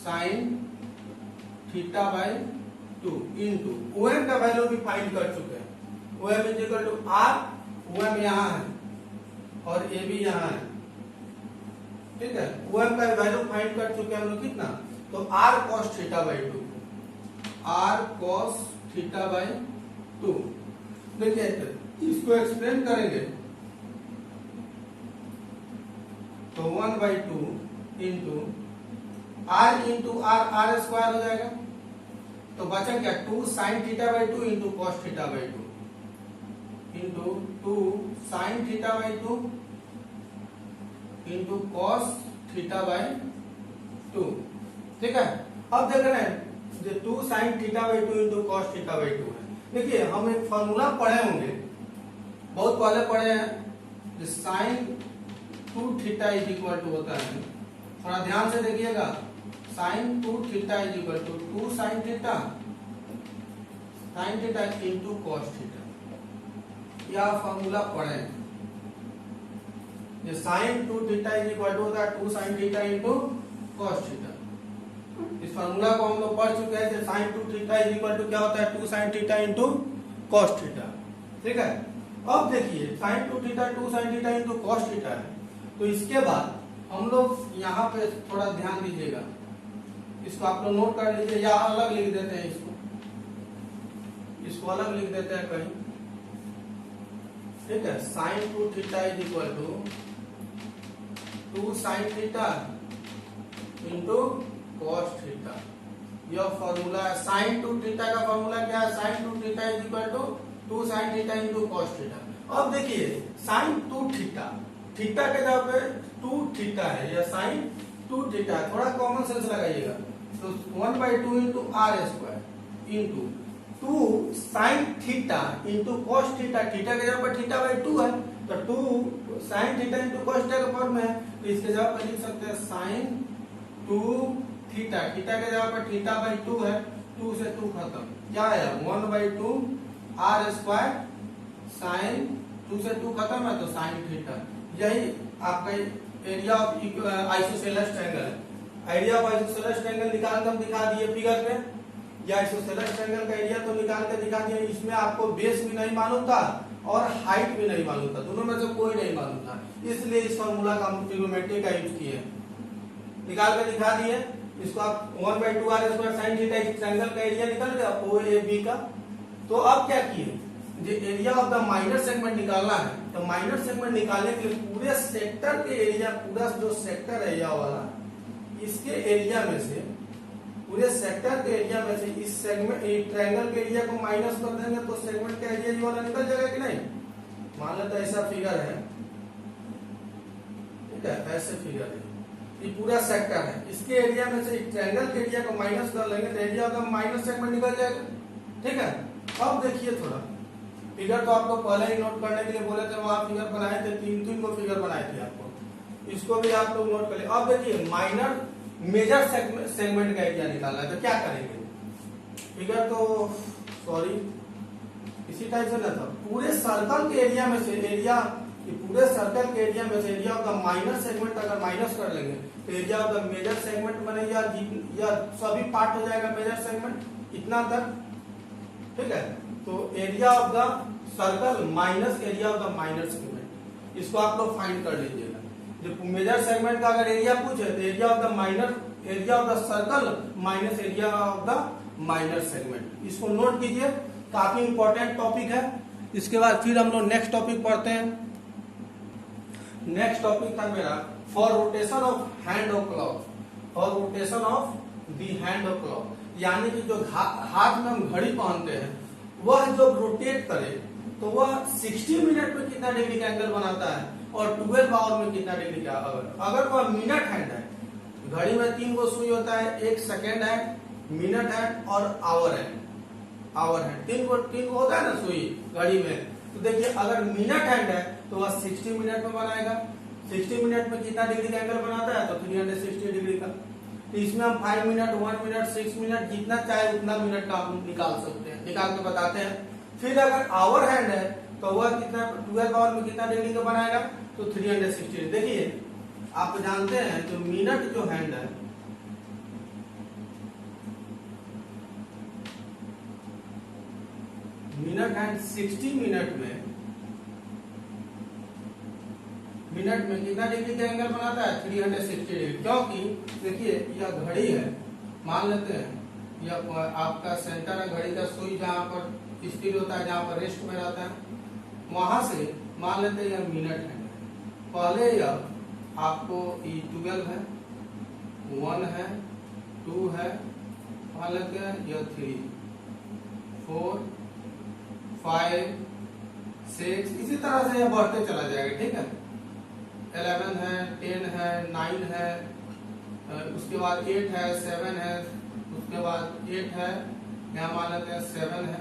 sin θ/2 into OM का वैल्यू भी फाइंड कर चुके हैं, OM is equal to R, OM यहाँ है और AB यहाँ है, ठीक है। OM का वैल्यू फाइंड कर चुके हैं हम लोग कितना, तो R cos θ/2, R cos θ/2। देखिए इसको एक्सप्लेन करेंगे तो 1/2 into R into R square हो जाएगा, तो बचा क्या 2 sin θ/2 into cos θ/2 into 2 sin θ/2 into cos θ/2, ठीक है। अब देख रहे हैं जो 2 sin θ/2 इंटू cos θ/2 है। देखिए हम एक फॉर्मूला पढ़े होंगे, बहुत पहले पढ़े हैं, जो sin 2θ इज इक्वल टू होता है, थोड़ा ध्यान से देखिएगा, sin 2θ is equal to 2 sin θ into cos θ, यह फॉर्मूला पढ़े। ये sin 2θ इज इक्वल टू होता है 2 sin θ इंटू cos θ। इस फार्मूला को हम लोग पढ़ चुके हैं, sin 2θ इज इक्वल टू क्या होता है 2 sin θ इंटू cos θ, ठीक है। अब देखिए sin 2θ 2 sin θ इंटू cos θ है, तो इसके बाद हम लोग यहाँ पे थोड़ा ध्यान दीजिएगा, इसको आप लोग नोट कर लीजिए या अलग लिख देते हैं, इसको अलग लिख देते हैं कहीं, ठीक है। sin 2θ is equal to 2 sin θ into cos θ, यह फॉर्मूला है। sin 2θ का फॉर्मूला क्या है, sin 2θ is equal to 2 sin θ into cos θ। अब देखिए sin 2θ, थीटा के जगह पे 2θ है या sin 2θ है, थोड़ा कॉमन सेंस लगाइएगा, तो 1/2 into R square into 2 sin θ into cos θ, theta के जगह पर θ/2 है, तो 2 sin θ इंटू cos θ का फॉर्म है, तो इसके जगह पर लिख सकते हैं sin 2θ, थीटा के जगह पर θ/2 है, 2 से 2 खत्म, क्या है 1/2 R स्क्वायर sin 2 से 2 खत्म है, तो sin θ। यही आपका एरिया ऑफ आइसोसेलेस ट्रायंगल है। एरिया ऑफ आइसोसेलेस ट्रायंगल निकाल कर हम दिखा दिए फिगर में, या आइसोसेलेस ट्रायंगल का एरिया तो निकाल के दिखा दिया। इसमें आपको बेस भी नहीं मालूम था और हाइट भी नहीं मालूम था, दोनों में से कोई नहीं मालूम था, इसलिए इस फॉर्मूला का हम ट्रिग्नोमेट्री का यूज किए, निकाल के दिखा दिए। इसको आप 1/2 R स्क्वायर sin θ ट्रायंगल का एरिया निकल गया OAB का। तो अब क्या किए, जो area of the minor segment निकालना है, तो माइनर सेगमेंट निकालने के लिए पूरे सेक्टर के एरिया, पूरा जो सेक्टर है यह वाला, इसके एरिया में से, पूरे सेक्टर के एरिया में से इस सेगमेंट ट्रायंगल के एरिया को माइनस कर देंगे तो सेगमेंट का एरिया ये वाला निकल जाएगा कि नहीं। मान लेते ऐसा फिगर है, ठीक है, ऐसे फिगर है, ये पूरा सेक्टर है, इसके एरिया में से ट्रायंगल के एरिया को माइनस कर लेंगे तो area of the minor segment निकल जाएगा, ठीक है। अब देखिए थोड़ा फिगर तो आपको पहले ही नोट करने के लिए बोले थे, वहां फिगर बनाए थे, 3 को फिगर बनाए थे आपको, इसको भी आप लोग नोट कर ले। अब देखिए माइनर मेजर सेगमेंट का एरिया निकालना है, तो क्या करेंगे, फिगर तो सॉरी इसी टाइप से ना था, पूरे सर्कल के एरिया में से एरिया, पूरे सर्कल के एरिया में से area of the minor segment अगर माइनस कर लेंगे तो area of the major segment बने, या सभी पार्ट हो जाएगा मेजर सेगमेंट इतना तक, ठीक है। तो area of the circle minus area of the minor segment, इसको आप लोग फाइंड कर लीजिएगा। जो मेजर सेगमेंट का अगर एरिया पूछे तो area of the minor, area of the circle minus area of the minor segment, इसको नोट कीजिए, काफी इंपॉर्टेंट टॉपिक है। इसके बाद फिर हम लोग नेक्स्ट टॉपिक पढ़ते हैं। नेक्स्ट टॉपिक था मेरा for rotation of hand of clock, for rotation of the hand of clock, यानी कि जो हाथ में हम घड़ी पहनते हैं वह जब रोटेट करे तो वह 60 मिनट में कितना डिग्री का एंगल बनाता है और 12 आवर में कितना डिग्री का। अगर वह मिनट हैंड है, घड़ी में 3 गो सुई होता है, एक सेकेंड हैंड, मिनट हैंड और आवर हैंड, आवर हैंड, 3 गो होता है ना सुई घड़ी में। तो देखिए अगर मिनट हैंड है तो वह 60 मिनट में बनाएगा, 60 मिनट में कितना डिग्री का एंगल बनाता है, तो 360 डिग्री का। तो इसमें हम 5 मिनट, 1 मिनट, 6 मिनट, जितना चाहे उतना मिनट का हम निकाल सकते हैं, निकाल के बताते हैं। फिर अगर आवर हैंड है तो वह कितना 12 आवर में कितना डिग्री का बनाएगा, तो 360। देखिए आप जानते हैं जो मिनट जो हैंड है, मिनट हैंड 60 मिनट में कितना डिग्री का एंगल बनाता है, 360 डिग्री। क्योंकि देखिए यह घड़ी है, मान लेते हैं यह आपका सेंटर है घड़ी का, सुई जहाँ पर स्थिर होता है, जहाँ पर रेस्ट में रहता है, वहां से मान लेते हैं यह मिनट है। पहले यह आपको 12 है, 1 है, 2 है, मान लेते हैं यह 3, 4, 5, 6, इसी तरह से यह बढ़ते चला जाएगा। ठीक है, 11 है, 10 है, 9 है, उसके बाद 8 है, 7 है, उसके बाद 8 है, यहाँ मान लेते हैं 7 है।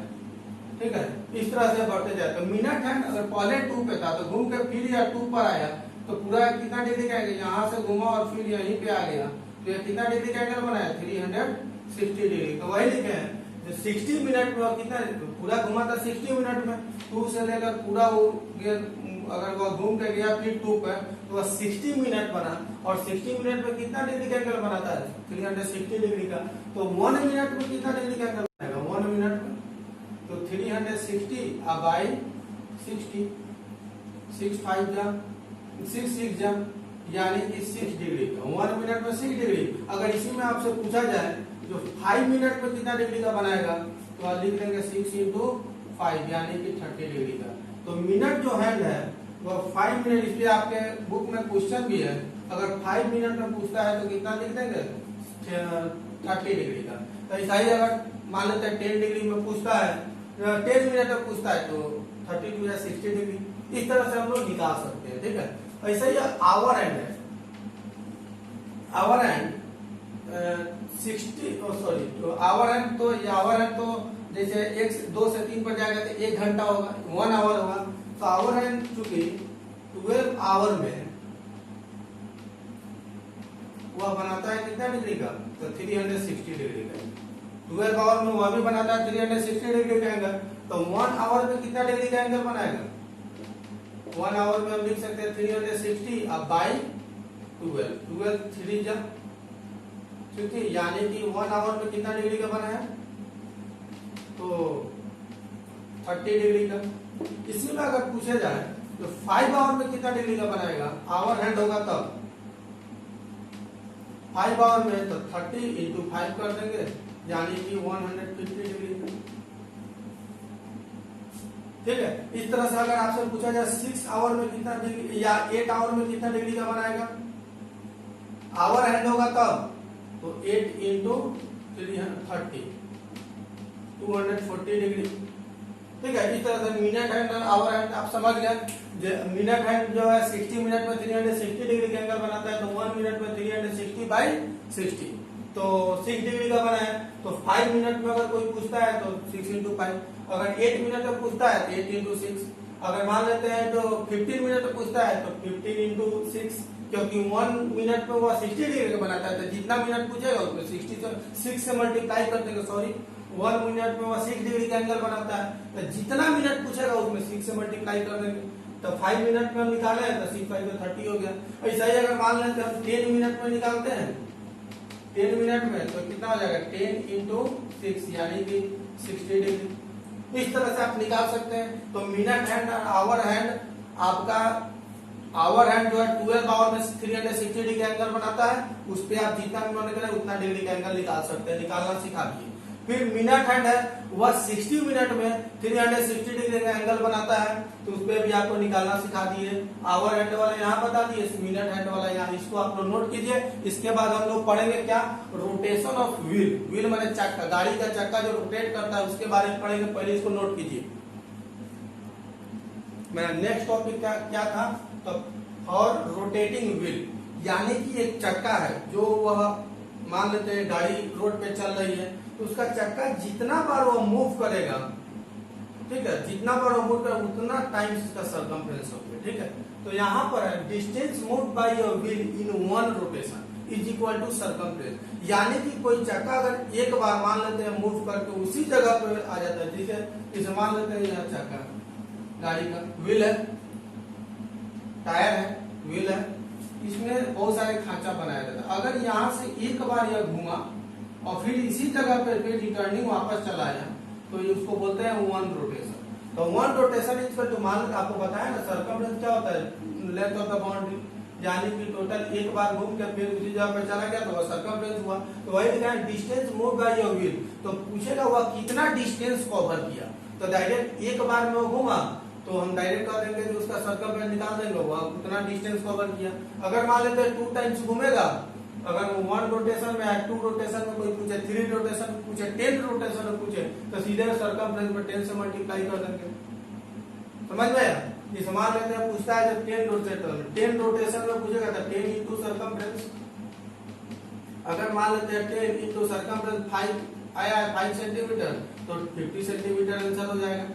ठीक है, इस तरह से बढ़ते जाते। तो मिनट हैंड अगर पहले 2 पे था तो घूम के फिर या 2 पर आया तो पूरा कितना डिग्री का एंगल, यहाँ से घूमा और फिर यहीं पे आ गया तो यह कितना डिग्री का एंगल बनाया, 360 डिग्री। तो वही लिखे हैं जो 60 मिनट में कितना पूरा घुमा था, 60 मिनट में 2 से लेकर पूरा वो अगर वह घूम के गया फिर 2 पे तो वह 60 मिनट बना। और 60 मिनट में कितना डिग्री का एंगल बनाता है, 360 डिग्री का। तो 1 मिनट में कितना डिग्री का एंगल बनेगा, 1 मिनट में तो 360 बाई 60, 6 5 जा 6 6 जा यानी कि 6 डिग्री का। 1 मिनट में 6 डिग्री। अगर इसी में आपसे पूछा जाए जो 5 मिनट में कितना डिग्री का बनाएगा तो आप लिख देंगे 6 × 5 यानी कि 30 डिग्री का। तो मिनट जो हैंड है वो 5 मिनट, इसलिए आपके बुक में क्वेश्चन भी है, अगर 5 मिनट में पूछता है तो कितना लिख देंगे, 30 डिग्री का। तो ऐसा ही अगर मान लेते हैं 10 डिग्री में पूछता है, 10 मिनट में पूछता है तो 32 या 60 डिग्री। इस तरह से हम लोग निकाल सकते हैं। ठीक है, ऐसा ही आवर हैंड है, आवर हैंड 60 सॉरी तो आवर हैंड तो जैसे 2 से 3 पर जाएगा तो 1 घंटा होगा, 1 आवर होगा। तो आवर हैंड चूंकि 12 आवर में वह बनाता है कितना डिग्री का, तो 360 डिग्री का। 12 आवर में वह भी बनाता है 360 डिग्री का एंगल। तो 1 आवर में कितना डिग्री का एंगल बनाएगा, 1 आवर में हम लिख सकते हैं 360 अब बाई 12 3 जा, ठीक है, यानी कि 1 आवर में कितना डिग्री का बना है, तो 30 डिग्री का। इसी में अगर पूछे जाए तो 5 आवर में कितना डिग्री का बनाएगा, आवर हैंड होगा तब 5 आवर में तो 30 × 5 कर देंगे यानी कि 150 डिग्री का। ठीक है, इस तरह से अगर आपसे पूछा जाए 6 आवर में कितना डिग्री या 8 आवर में कितना डिग्री का बनाएगा, आवर हैंड होगा तब तो 8 × 330 240 डिग्री। ठीक है, इस तरह से मिनट हैंड और आवर हैंड आप समझ गए। मिनट हैंड जो है 60 मिनट में 360 डिग्री का एंगल बनाता है, तो 1 मिनट में 360 बाई 60 तो 6 डिग्री का बना है। तो 5 मिनट में अगर कोई पूछता है तो 6 × 5, अगर 8 मिनट में पूछता है तो 8 × 6, अगर मान लेते हैं तो 15 मिनट में पूछता है तो 15 × 6, क्योंकि 1 मिनट में वह 60 डिग्री का बनाता है। तो जितना मिनट पूछेगा उसमें 6 से मल्टीप्लाई कर देंगे, सॉरी 1 मिनट में वह 6 डिग्री का एंगल बनाता है, तो जितना मिनट पूछेगा उसमें 6 से मल्टीप्लाई कर देंगे। तो 5 मिनट में हम निकाले हैं तो 6 5 में 30 हो गया। ऐसा ही अगर मान लेते हैं हम 10 मिनट में निकालते हैं, 10 मिनट में तो कितना हो जाएगा, 10 × 6 यानी कि 60 डिग्री। इस तरह से आप निकाल सकते हैं। तो मिनट हैंड और आवर हैंड, आपका आवर हैंड जो है 12 आवर में 360 डिग्री का एंगल बनाता है, उस पर आप जितना भी मन करें उतना डिग्री का एंगल निकाल सकते हैं, निकालना सिखा दिए। फिर मिनट हैंड है वह 60 मिनट में 360 डिग्री का एंगल बनाता है, तो उस पर भी आपको निकालना सिखा दिए। आवर हैंड वाला यहाँ बता दिए, मिनट हैंड वाला यहाँ, इसको आप लोग नोट कीजिए। इसके बाद हम लोग पढ़ेंगे क्या, रोटेशन ऑफ व्हील। व्हील माने चक्का, गाड़ी का चक्का जो रोटेट करता है उसके बारे में पढ़ेंगे, पहले इसको नोट कीजिए। मेरा नेक्स्ट टॉपिक क्या था, तो और रोटेटिंग व्हील, यानी कि एक चक्का है जो वह मान लेते हैं गाड़ी रोड पे चल रही है, तो उसका चक्का जितना बार वो मूव करेगा, ठीक है, जितना बार वो मूव करेगा उतना टाइम इसका सरकमफ्रेंस होगा। ठीक है, तो यहाँ पर है distance move by your wheel in one rotation is equal to circumference, यानी कि कोई चक्का अगर एक बार मान लेते हैं मूव करके उसी जगह पे आ जाता है, ठीक है, इसे मान लेते हैं यह चक्का गाड़ी का व्हील है, टायर है, व्हील है, इसमें बहुत सारे खांचा बनाया जाता है। अगर यहाँ से एक बार यह घूमा और फिर इसी जगह पे फिर रिटर्निंग वापस चला आया तो उसको बोलते हैं वन रोटेशन। तो वन रोटेशन इसका जो मान आपको बताया ना सर्कमफ्रेंस क्या होता है, लेंथ ऑफ द बाउंड्री, यानी कि टोटल एक बार घूम के फिर उसी जगह पे चला गया तो वह सर्कमफ्रेंस हुआ। तो वही लिखा है distance move by your wheel, तो पूछेगा वह कितना डिस्टेंस कवर किया, तो डायरेक्ट एक बार में वो घूमा तो हम डायरेक्ट कर देंगे कि उसका सर्कमफ्रेंस निकाल देंगे, वह कितना डिस्टेंस कवर किया। अगर मान लेते हैं 2 टाइम्स घूमेगा, अगर वो 1 रोटेशन में है, 2 रोटेशन में कोई पूछे, 3 रोटेशन में पूछे, 10 रोटेशन में पूछे तो सीधे सर्कमफ्रेंस में 10 से मल्टीप्लाई कर देंगे। समझ में आया? इस मान लेते हैं पूछता है जब 10 रोटेशन में पूछेगा तो 10 इंटू सर्कमफ्रेंस, अगर मान लेते हैं 10 इंटू सर्कमफ्रेंस 5 आया है 5 सेंटीमीटर तो 50 सेंटीमीटर आंसर हो जाएगा।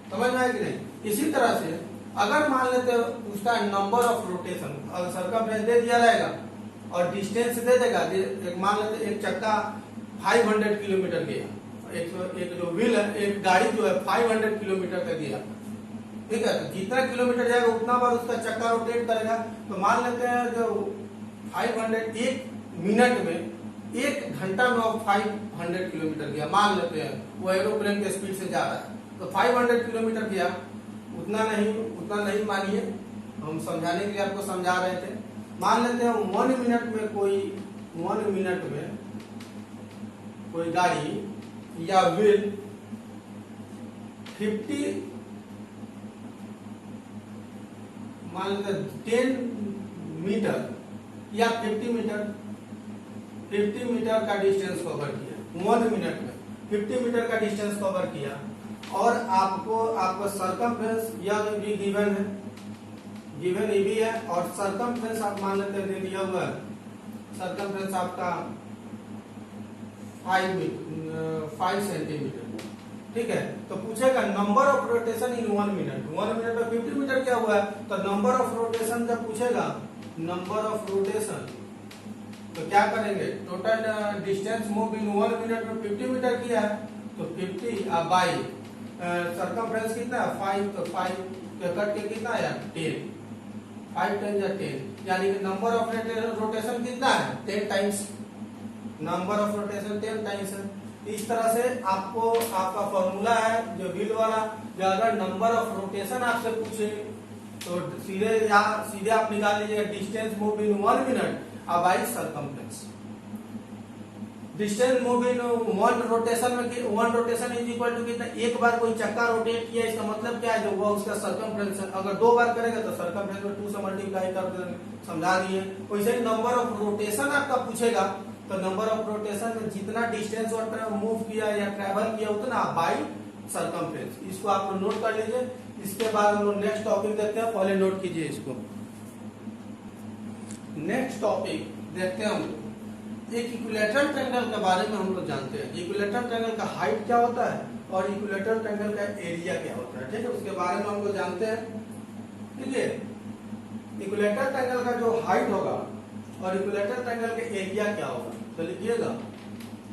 समझ में आया कि नहीं? इसी तरह से अगर मान लेते हैं पूछता है नंबर ऑफ रोटेशन, अगर सर्कमफ्रेंस दे दिया रहेगा और डिस्टेंस दे देगा, एक मान लेते एक चक्का 500 किलोमीटर गया, एक जो व्हील है, एक गाड़ी जो है 500 किलोमीटर तक गया, ठीक है, तो जितना किलोमीटर जाएगा उतना बार उसका चक्का रोटेट करेगा। तो मान लेते हैं जो 500 एक मिनट में, 1 घंटा में 500 किलोमीटर गया, मान लेते हैं वो एरोप्लेन के स्पीड से जा रहा है तो 500 किलोमीटर गया, उतना नहीं मानिए, हम समझाने के लिए आपको समझा रहे थे। मान लेते हैं 1 मिनट में कोई गाड़ी या व्हील 50 मान लेते 10 मीटर या 50 मीटर का डिस्टेंस कवर किया 1 मिनट में, 50 मीटर का डिस्टेंस कवर किया और आपको सर्कमफ्रेंस या भी गिवन ये भी है और सर्कमफ्रेंस आप मान लेते हैं दे दिया हुआ है, सर्कमफ्रेंस आपका 5 सेंटीमीटर, ठीक है। तो पूछेगा number of rotation in 1 minute, 1 minute में 50 मीटर क्या हुआ है, तो नंबर ऑफ रोटेशन जब पूछेगा नंबर ऑफ रोटेशन तो क्या करेंगे, total distance move in 1 minute में 50 मीटर किया है तो 50 बाई सर्कमफ्रेंस कितना है 5, तो 5 कट के कितना है 10, 5 10 या 10, यानी कि नंबर ऑफ रोटेशन कितना है 10 times, number of rotation 10 times है। इस तरह से आपका फॉर्मूला है जो व्हील वाला, जो अगर नंबर ऑफ रोटेशन आपसे पूछे तो सीधे आप निकाल लीजिएगा distance move in 1 minute by circumference. Distance move in 1 rotation में 1 रोटेशन इज इक्वल टू कितना, एक बार कोई चक्का रोटेट किया इसका मतलब क्या है, जो वो उसका सर्कमफ्रेंस है, अगर 2 बार करेगा तो सर्कमफ्रेंस में 2 से मल्टीप्लाई कर देंगे, समझा दिए। वैसे ही नंबर ऑफ रोटेशन आपका पूछेगा तो नंबर ऑफ रोटेशन में जितना डिस्टेंस और मूव किया या ट्रेवल किया उतना बाई सर्कमफ्रेंस, इसको आप लोग नोट कर लीजिए। इसके बाद हम लोग नेक्स्ट टॉपिक देखते हैं, पहले नोट कीजिए इसको। नेक्स्ट टॉपिक देखते हैं हम एक इक्विलैटरल ट्रायंगल के बारे में हम लोग जानते हैं। इक्विलैटरल ट्रायंगल का हाइट क्या होता है और इक्विलैटरल ट्रायंगल का एरिया क्या होता है, ठीक है, उसके बारे में हम लोग जानते हैं। ठीक है, इक्विलैटरल ट्रायंगल का जो हाइट होगा और इक्विलैटरल ट्रायंगल का एरिया क्या होगा, तो लिखिएगा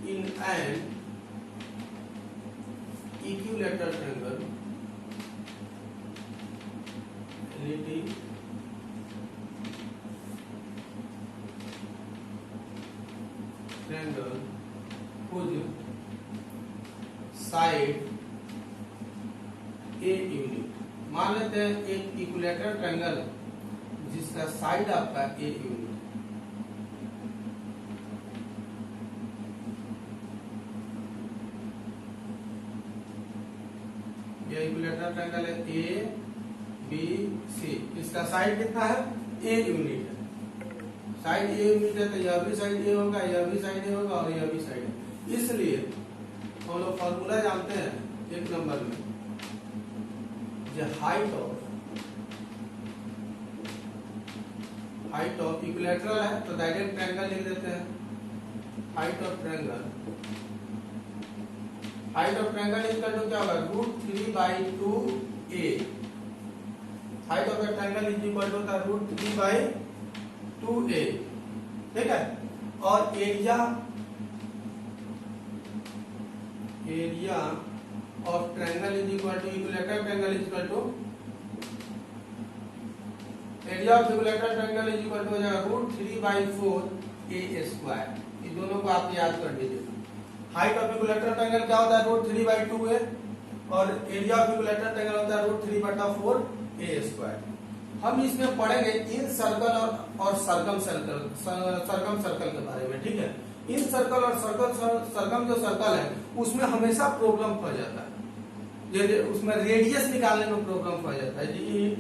in an equilateral triangle triangle whose side a unit, मान लेते हैं एक इक्विलैटरल ट्रायंगल जिसका साइड आपका ए यूनिट, ये इक्विलैटरल ट्रायंगल है ए बी सी, इसका साइड कितना है ए यूनिट है, साइड ए यूनिट है तो यह भी साइड ए होगा, यह भी साइड ए होगा और यह भी साइड है। इसलिए हम लोग फॉर्मूला जानते हैं 1 नंबर में, जो हाइट ऑफ इक्विलैटरल है तो डायरेक्ट ट्रायंगल लिख देते हैं, height of triangle equal to क्या होगा √3/2a height of a triangle is equal to होता है √3/2a, ठीक है। और area of triangle is equal to equilateral triangle is equal to area of equilateral triangle is equal to हो जाएगा √3/4a²। इन दोनों को आप याद कर लीजिए। हाइट ऑफ इक्विलैटरल ट्रायंगल क्या होता है √3/2a और एरिया ऑफ इक्विलैटरल ट्रायंगल होता है √3/4a²। हम इसमें पढ़ेंगे इन सर्कल और सर्कम सर्कल के बारे में, ठीक है। इन सर्कल और सर्कम जो सर्कल है उसमें हमेशा प्रॉब्लम हो जाता है, उसमें रेडियस निकालने में प्रॉब्लम हो जाता है।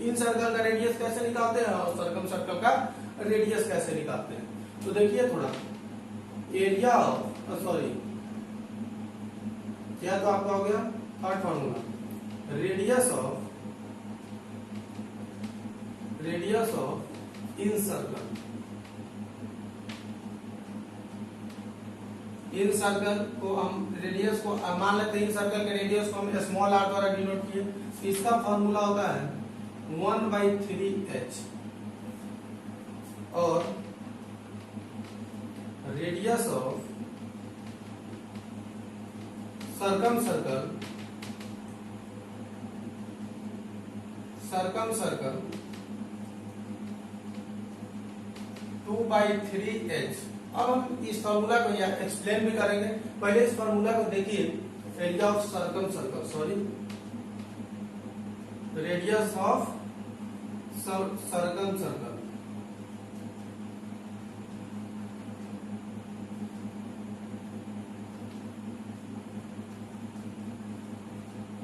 इन सर्कल का रेडियस कैसे निकालते हैं और सर्कम सर्कल का रेडियस कैसे निकालते हैं। तो देखिए थोड़ा एरिया क्या तो आपका हो गया third formula, radius of in circle को हम रेडियस को मान लेते हैं, इन सर्कल के रेडियस को हम स्मॉल r द्वारा डिनोट किए। इसका फॉर्मूला होता है 1/3h और radius of circum circle 2/3h। अब हम इस फार्मूला को यहाँ एक्सप्लेन भी करेंगे। पहले इस फार्मूला को देखिए, area of circum circle radius of circum circle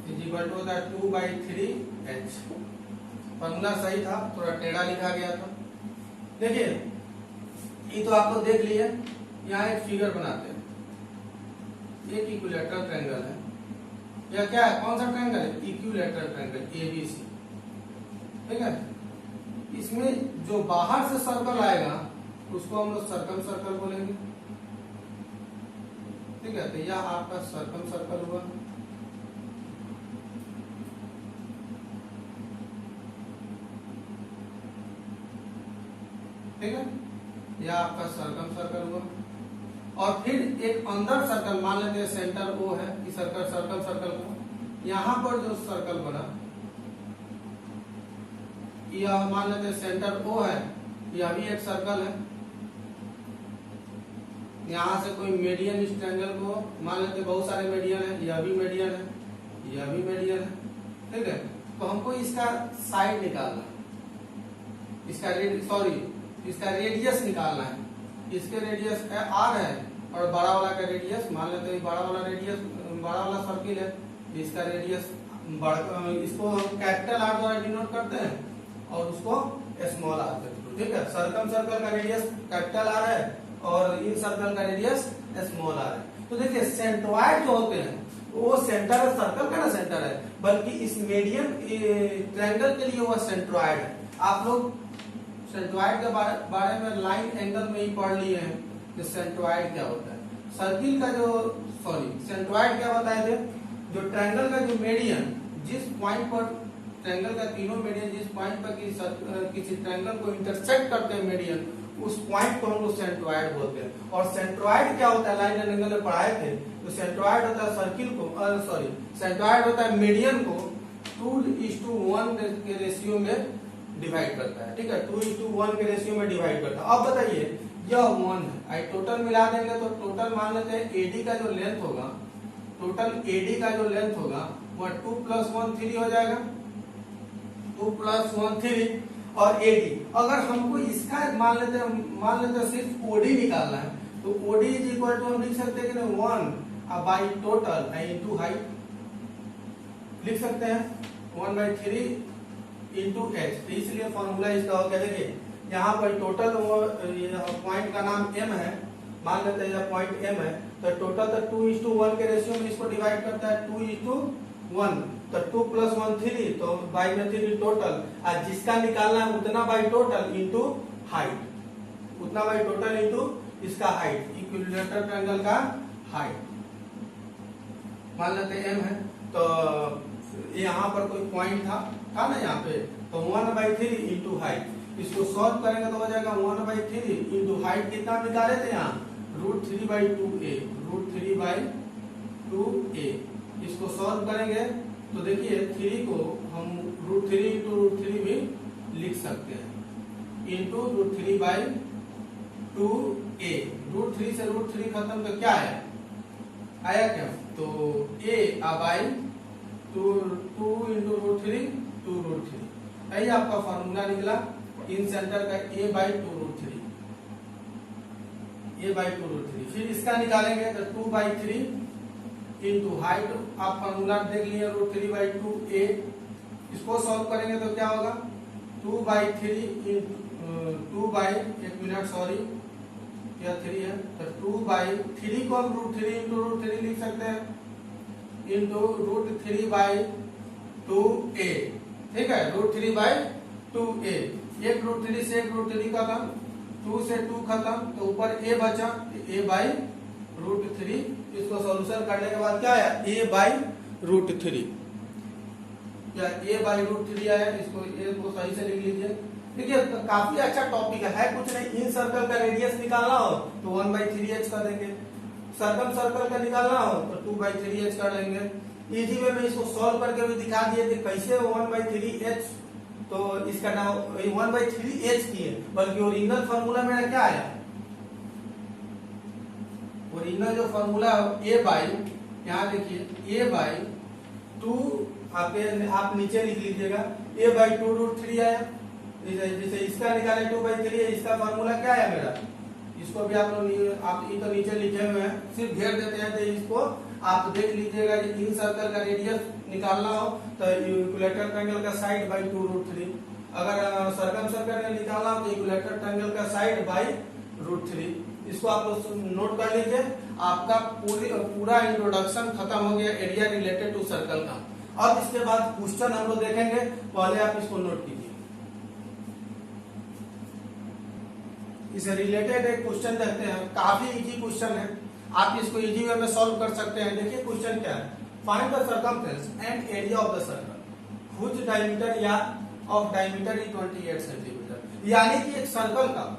is equal to होता है 2/3h। फार्मूला सही था, थोड़ा टेढ़ा लिखा गया था। देखिए ये तो आप लोग देख लिए। यहाँ एक फिगर बनाते हैं, एक इक्विलैटरल ट्रायंगल है। यह क्या है, कौन सा ट्रायंगल है, इक्विलैटरल ट्रायंगल ABC, ठीक है। इसमें जो बाहर से सर्कल आएगा उसको हम लोग सर्कम सर्कल बोलेंगे, ठीक है। तो यह आपका सर्कम सर्कल हुआ। ठीक है, यह आपका सर्कम सर्कल हुआ। और फिर एक अंदर सर्कल मान लेते हैं, सेंटर O है इस सर्कल को। यहां पर जो सर्कल बना यह मान लेते हैं सेंटर O है, यह भी एक सर्कल है। यहां से कोई मीडियन इस ट्रायंगल को मान लेते, बहुत सारे मीडियन है, यह भी मीडियन है, यह भी मीडियन है, ठीक है। तो हमको इसका साइड निकालना है, इसका रेडियस निकालना है। इसके रेडियस r है और बड़ा वाला का रेडियस मान लेते हैं, बड़ा वाला सर्किल है, इसका रेडियस इसको हम कैपिटल R द्वारा डिनोट करते हैं और उसको स्मॉल r के थ्रू, ठीक है। सर्कम सर्कल का रेडियस कैपिटल R है और इन सर्कल का रेडियस स्मॉल r है। तो देखिए सेंट्रॉइड जो होते हैं वो सेंटर सर्कल का ना सेंटर है, बल्कि इस मीडियन ट्रायंगल के लिए वो सेंट्रॉइड है। आप लोग सेंट्रॉइड के बारे में लाइन एंगल में ही पढ़ लिए हैं कि सेंट्रॉइड क्या होता है। सर्किल का सेंट्रॉइड क्या बताए थे, जो ट्रायंगल का जो मीडियन जिस पॉइंट पर, ट्रायंगल का तीनों मीडियन जिस पॉइंट पर किसी ट्रायंगल को इंटरसेक्ट करते हैं मीडियन, उस पॉइंट को हम लोग सेंट्रॉइड बोलते हैं। और सेंट्रॉइड क्या होता है, लाइन एंड एंगल में पढ़ाए थे। तो सेंट्रॉइड होता है सेंट्रॉइड होता है मीडियन को 2:1 के रेशियो में डिवाइड करता है, ठीक है। 2:1 के रेशियो में डिवाइड करता है। अब बताइए यह 1 है, आई टोटल मिला देंगे तो टोटल मान लेते हैं AD का जो लेंथ होगा, वह 2 + 1 3 हो जाएगा, 2 + 1 3। और AD अगर हमको इसका मान लेते हैं सिर्फ OD निकालना है, तो OD इज इक्वल टू हम लिख सकते हैं कि 1 टोटल इंटू हाइट, लिख सकते हैं 1/3 इंटू h। तो इसलिए फॉर्मूला इसका हो गया। देखिए यहाँ पर टोटल पॉइंट का नाम m है, मान लेते हैं यह पॉइंट m है, तो टोटल तो 2:1 के रेशियो में इसको डिवाइड करता है, 2:1, तो 2 + 1 3, तो बाई में 3 टोटल। और जिसका निकालना है उतना बाई टोटल इंटू हाइट, उतना बाई टोटल इंटू इसका हाइट, इक्विलैटरल ट्रायंगल का हाइट मान लेते हैं m है। तो यहाँ पर कोई पॉइंट था ना, यहाँ पे तो 1/3 इंटू हाइट। इसको सॉल्व करेंगे तो हो जाएगा 1/3 इंटू हाइट कितना निकाले थे यहाँ √3/2a, √3/2a। इसको सॉल्व करेंगे तो देखिए 3 को हम √3 इंटू √3 भी लिख सकते हैं इंटू √3/2a। √3 से √3 खत्म तो क्या आया क्या, तो a बाई 2 इंटू √3 2√3। यही आपका फॉर्मूला निकला इन सेंटर का a/2√3, a/2√3। फिर इसका निकालेंगे तो 2/3 इंटू हाइट, आप फॉर्मूला देख लिए √3/2a। इसको सॉल्व करेंगे तो क्या होगा 2/3 एक मिनट सॉरी यह 3 है, तो 2/3 को हम √3 इंटू √3 लिख सकते हैं इंटू √3/2a। ठीक है, √3/2a। एक √3 से एक √3 खत्म, 2 से 2 खत्म, तो ऊपर a बचा, a/√3। इसको सॉल्यूशन करने के बाद क्या आया a/√3, या a/√3 आया। इसको a को सही से लिख लीजिए। देखिए काफी अच्छा टॉपिक है कुछ नहीं। इन सर्कल का रेडियस निकालना हो तो 1/3h कर देंगे, सर्कल का निकालना हो तो 2/3h कर लेंगे। इजी वे में इसको सॉल्व करके भी दिखा दिए कि कैसे 1/3h, तो इसका नाम 1/3h की है, बल्कि ओरिजिनल फार्मूला मेरा क्या आया, ओरिजिनल जो फार्मूला यहाँ देखिए a/2, आप नीचे लिख लीजिएगा a/2√3 आया। जैसे इसका निकाले 2/3, इसका फार्मूला क्या आया मेरा, इसको भी आप ये तो नीचे लिखे हुए हैं, सिर्फ घेर देते हैं। तो इसको आप देख लीजिएगा कि इन सर्कल का रेडियस निकालना हो तो इक्विलेटरल ट्रायंगल का साइड बाई 2√3, अगर सर्कम सर्कल का निकालना हो तो इक्विलेटरल ट्रायंगल का साइड बाई √3। इसको आप नोट कर लीजिए। आपका पूरा इंट्रोडक्शन खत्म हो गया एरिया रिलेटेड टू सर्कल का। अब इसके बाद क्वेश्चन हम लोग देखेंगे, पहले आप इसको नोट कीजिए। इससे रिलेटेड एक क्वेश्चन देखते हैं, काफी इजी क्वेश्चन है, आप इसको इजी वे में सॉल्व कर सकते हैं। देखिए क्वेश्चन क्या है, find the circumference and area of the circle which diameter या ऑफ डायमीटर इज 28 सेंटीमीटर। यानी कि एक सर्कल का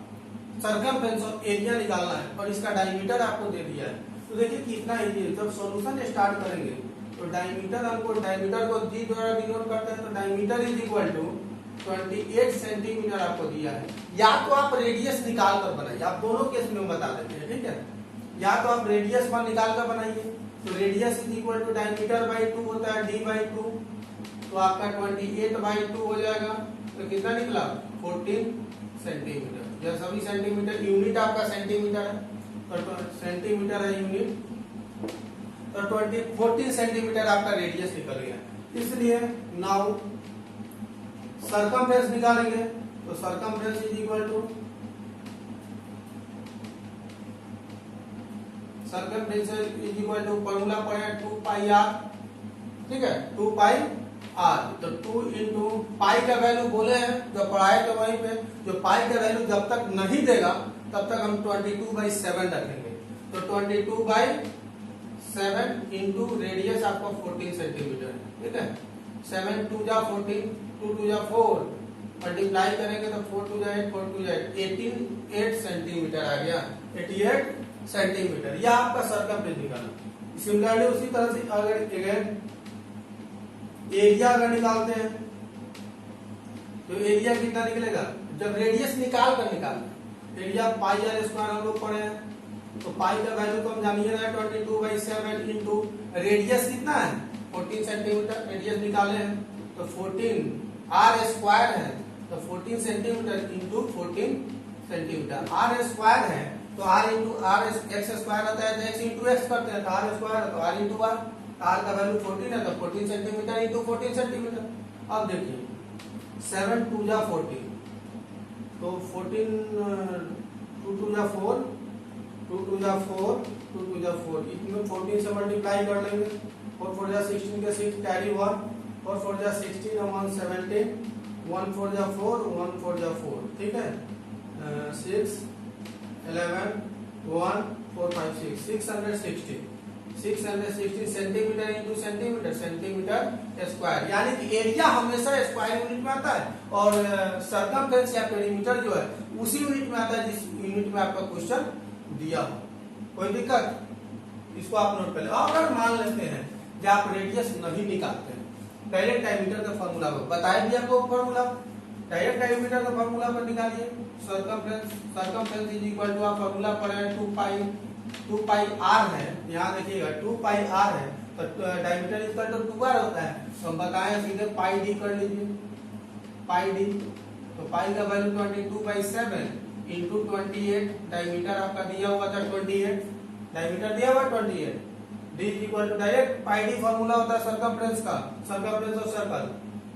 सर्कमफ्रेंस और एरिया निकालना है और इसका डायमीटर आपको दे दिया है। तो देखिए कितना इजी है। जब सॉल्यूशन स्टार्ट करेंगे तो डायमीटर को d द्वारा डिनोट करते हैं, तो diameter is equal to 28 centimetre आपको दिया है। या तो आप रेडियस निकाल कर बनाइए, आप दोनों केस में बता देते हैं, ठीक है। या तो आप रेडियस पर निकाल कर बनाइए, तो radius is equal to diameter by 2 होता है d/2, तो आपका 28/2 हो जाएगा। तो कितना निकला 14 सेंटीमीटर। यह सभी सेंटीमीटर, यूनिट आपका सेंटीमीटर है, तो सेंटीमीटर है यूनिट, तो 14 सेंटीमीटर आपका रेडियस निकल गया। इसलिए नाउ सर्कमफ्रेंस निकालेंगे, तो circumference is equal to formula पढ़े 2πr, ठीक है 2πr। तो 2 इंटू पाई का वैल्यू बोले हैं जो पढ़ाए तो वहीं पे, जो पाई का वैल्यू जब तक नहीं देगा तब तक हम 22/7 रखेंगे। तो 22/7 इंटू रेडियस आपका 14 सेंटीमीटर है, ठीक है। 7 2 जा 14, 2 2 जा 4, मल्टीप्लाई करेंगे तो 4 2 जा 8, 4 2 जा 8 सेंटीमीटर आ गया, 88 सेंटीमीटर। यह आपका सर्कमफ्रेंस निकालना। सिमिलरली उसी तरह से अगर एरिया अगर निकालते हैं तो एरिया कितना निकलेगा, जब रेडियस निकाल कर निकालना। एरिया πr² हम लोग पढ़े हैं, तो पाई का वैल्यू तो हम जानिए ना 22/7 इंटू रेडियस कितना है 14 सेंटीमीटर, रेडियस निकाले हैं तो 14 r² है, तो 14 सेंटीमीटर इंटू 14 सेंटीमीटर। r² है तो r इंटू r x² आता है, तो x इंटू x करते हैं, तो r² है तो r इंटू r। r का वैल्यू 14 है तो 14 सेंटीमीटर इंटू 14 सेंटीमीटर। अब देखिए 7 2 जा 14, तो 14 2 2 जा 4, 2 2 जा 4, 2 2 जा 4, इसमें 14 से मल्टीप्लाई कर लेंगे, 4 4 जा 16 के 6 कैरी 1, 4 4 जा 16 और 1 17, 1 4 जा 4, 1 4 जा 4, ठीक है। 6 11 1 4 5 6 660, 660 centimetre into centimetre, centimetre square. यानी कि एरिया हमेशा स्क्वायर यूनिट में आता है और सर्कमफ्रेंस या पेरीमीटर जो है उसी यूनिट में आता है जिस यूनिट में आपका क्वेश्चन दिया हो। कोई दिक्कत? इसको आप नोट कर ले। और अगर मान लेते हैं कि आप रेडियस नहीं निकालते हैं, डायरेक्ट डायमीटर का फॉर्मूला बताया भी आपको, फॉर्मूला डायरेक्ट डायमीटर का फॉर्मूला पर निकालिए। सर्कमफ्रेंस इज इक्वल टू, आप फॉर्मूला पर है 2 पाई r है, यहाँ देखिएगा 2 पाई r है, तो डायमीटर इक्वल टू 2r होता है, तो हम बताएं सीधे पाई d कर लीजिए, पाई d, तो पाई का वैल्यू 22/7 इंटू 28, डायमीटर आपका दिया हुआ था 28, डायमीटर दिया हुआ 28, d is equal to direct pi d formula होता है सर्कमफ्रेंस का, सर्कमफ्रेंस ऑफ सर्कल।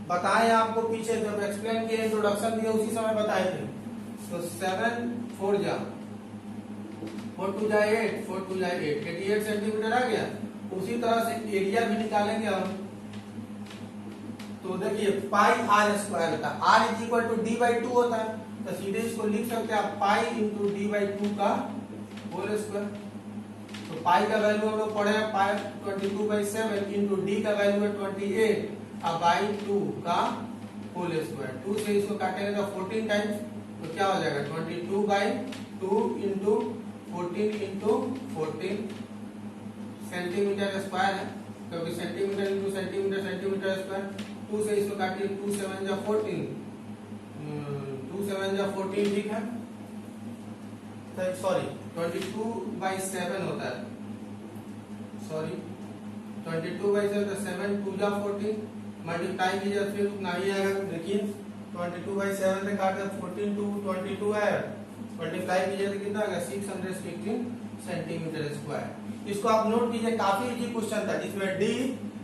बताएं आपको पीछे जब एक्सप्लेन किए, इंट्रोडक्शन दिया उसी समय बताए थे। तो 7 4 जा 4 2 जा 8, 4 2 जा 8, 88 सेंटीमीटर आ गया। उसी तरह से एरिया भी निकालेंगे हम, तो देखिए पाई आर स्क्वायर होता है, r is equal to d by 2 होता है, तो सीधे इसको लिख सकते हैं आप पाई इंटू डी बाई 2 का होल स्क्वायर। तो पाई का वैल्यू हम लोग पढ़े हैं, पाई 22/7 इंटू डी का वैल्यू है 28 और बाई 2 का होल स्क्वायर। 2 से इसको काटेंगे तो 14 टाइम्स, तो क्या हो जाएगा 22/2 इंटू 14 इंटू 14 सेंटीमीटर स्क्वायर है, क्योंकि centimetre into centimetre, centimetre square. 2 से इसको काटिए, 2 7 जा 14, 2 7 जा 14, ठीक है, सॉरी 22/7 होता है, सॉरी 22/7, तो 7 2 जा 14, मल्टीप्लाई कीजिए फिर उतना ही आएगा। देखिए 22/7 से काट 14 टू 22 है, मल्टीप्लाई कीजिए तो कितना आएगा 616 सेंटीमीटर स्क्वायर। इसको आप नोट कीजिए, काफी इजी क्वेश्चन था जिसमें डी,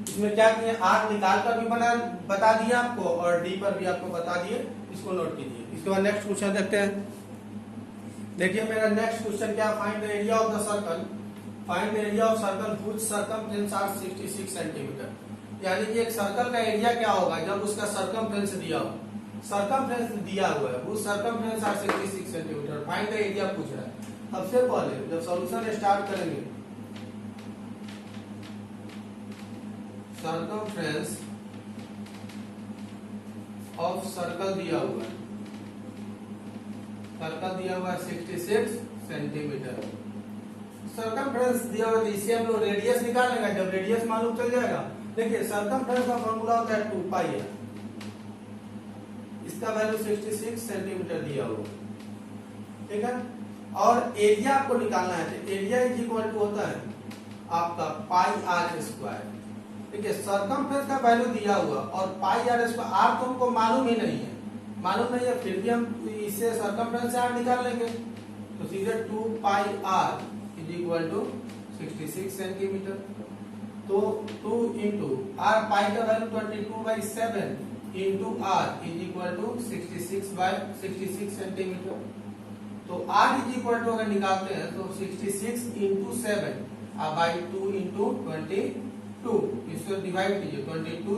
इसमें क्या किए आर निकाल कर भी बता दिया आपको और डी पर भी आपको बता दिए, इसको नोट कीजिए। इसके बाद नेक्स्ट क्वेश्चन देखते हैं। देखिए मेरा नेक्स्ट क्वेश्चन क्या, find the area of the circle, find the area of circle which circumference are 66 centimetre. यानी कि एक सर्कल का एरिया क्या होगा जब उसका सर्कमफ्रेंस दिया हो, सर्कमफ्रेंस दिया हुआ है, वो circumference are 66 centimetre, find the area पूछ रहा है। सबसे पहले जब सॉल्यूशन स्टार्ट करेंगे, सर्कमफ्रेंस ऑफ सर्कल दिया हुआ है, सर्कल दिया हुआ है 66 सेंटीमीटर, सर्कमफ्रेंस दिया हुआ है, इसे हम लोग रेडियस निकालेंगे। जब रेडियस मालूम चल जाएगा, देखिए सर्कमफ्रेंस का फॉर्मूला होता है 2 पाई है, इसका वैल्यू 66 सेंटीमीटर दिया हुआ, ठीक है। और एरिया आपको निकालना है, तो एरिया इज इक्वल टू होता है आपका पाई आर स्क्वायर, ठीक है। सर्कमफ्रेंस का वैल्यू दिया हुआ और पाई आर स्क्वायर, आर तो हमको मालूम ही नहीं है, मालूम नहीं है, फिर भी हम इससे सर्कमफ्रेंस से आर निकाल लेंगे, तो सीधे 2 pi R is equal to 66 centimetre. तो 2 इंटू आर, पाई का value 22/7 into R is equal to 66 centimetre. तो आर इज इक्वल टू अगर निकालते हैं तो 66 इंटू 7 बाई 2 इंटू 22, इसको डिवाइड कीजिए, 22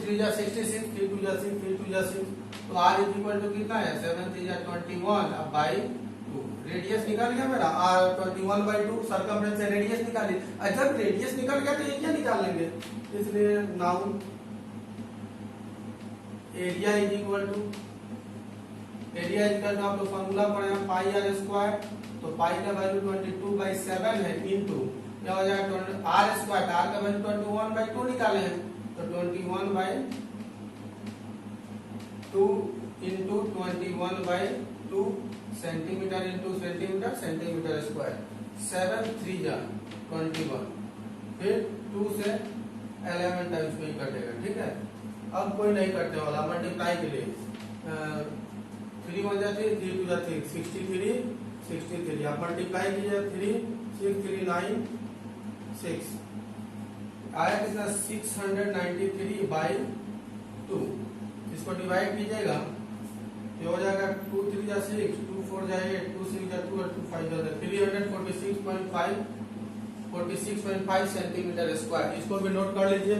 3 जा 66, 3 2 जा 6, 3 2 जा 6, तो आर इज इक्वल टू कितना है 7 3 जा 21 अब बाई 2। रेडियस निकाल गया मेरा, आर 21/2 सर्कमफ्रेंस से रेडियस निकालिए। जब रेडियस निकल गया तो एरिया निकाल लेंगे, इसलिए now area is equal to, area is equal to आप लोग फॉर्मूला पढ़े हैं पाई आर स्क्वायर, तो पाई का वैल्यू 22/7 है इंटू क्या हो जाएगा आर स्क्वायर, आर का वैल्यू 21/2 निकाले हैं, तो 21/2 into 21/2 centimetre into centimetre, centimetre square, 7 3 जा 21, फिर 2 से 11 टाइम्स में कटेगा, ठीक है। अब कोई नहीं करने वाला मल्टीप्लाई के लिए, 3 1 जा 3, 3 2 जा 3, 63 आप मल्टीप्लाई कीजिए, 3 6 3 9 6 आया कितना 693/2, इसको डिवाइड कीजिएगा तो हो जाएगा 2 3 जा 6, 2 4 जा 8, 2 6 जा 2 और 2 5 जा 346.5 सेंटीमीटर स्क्वायर। इसको भी नोट कर लीजिए।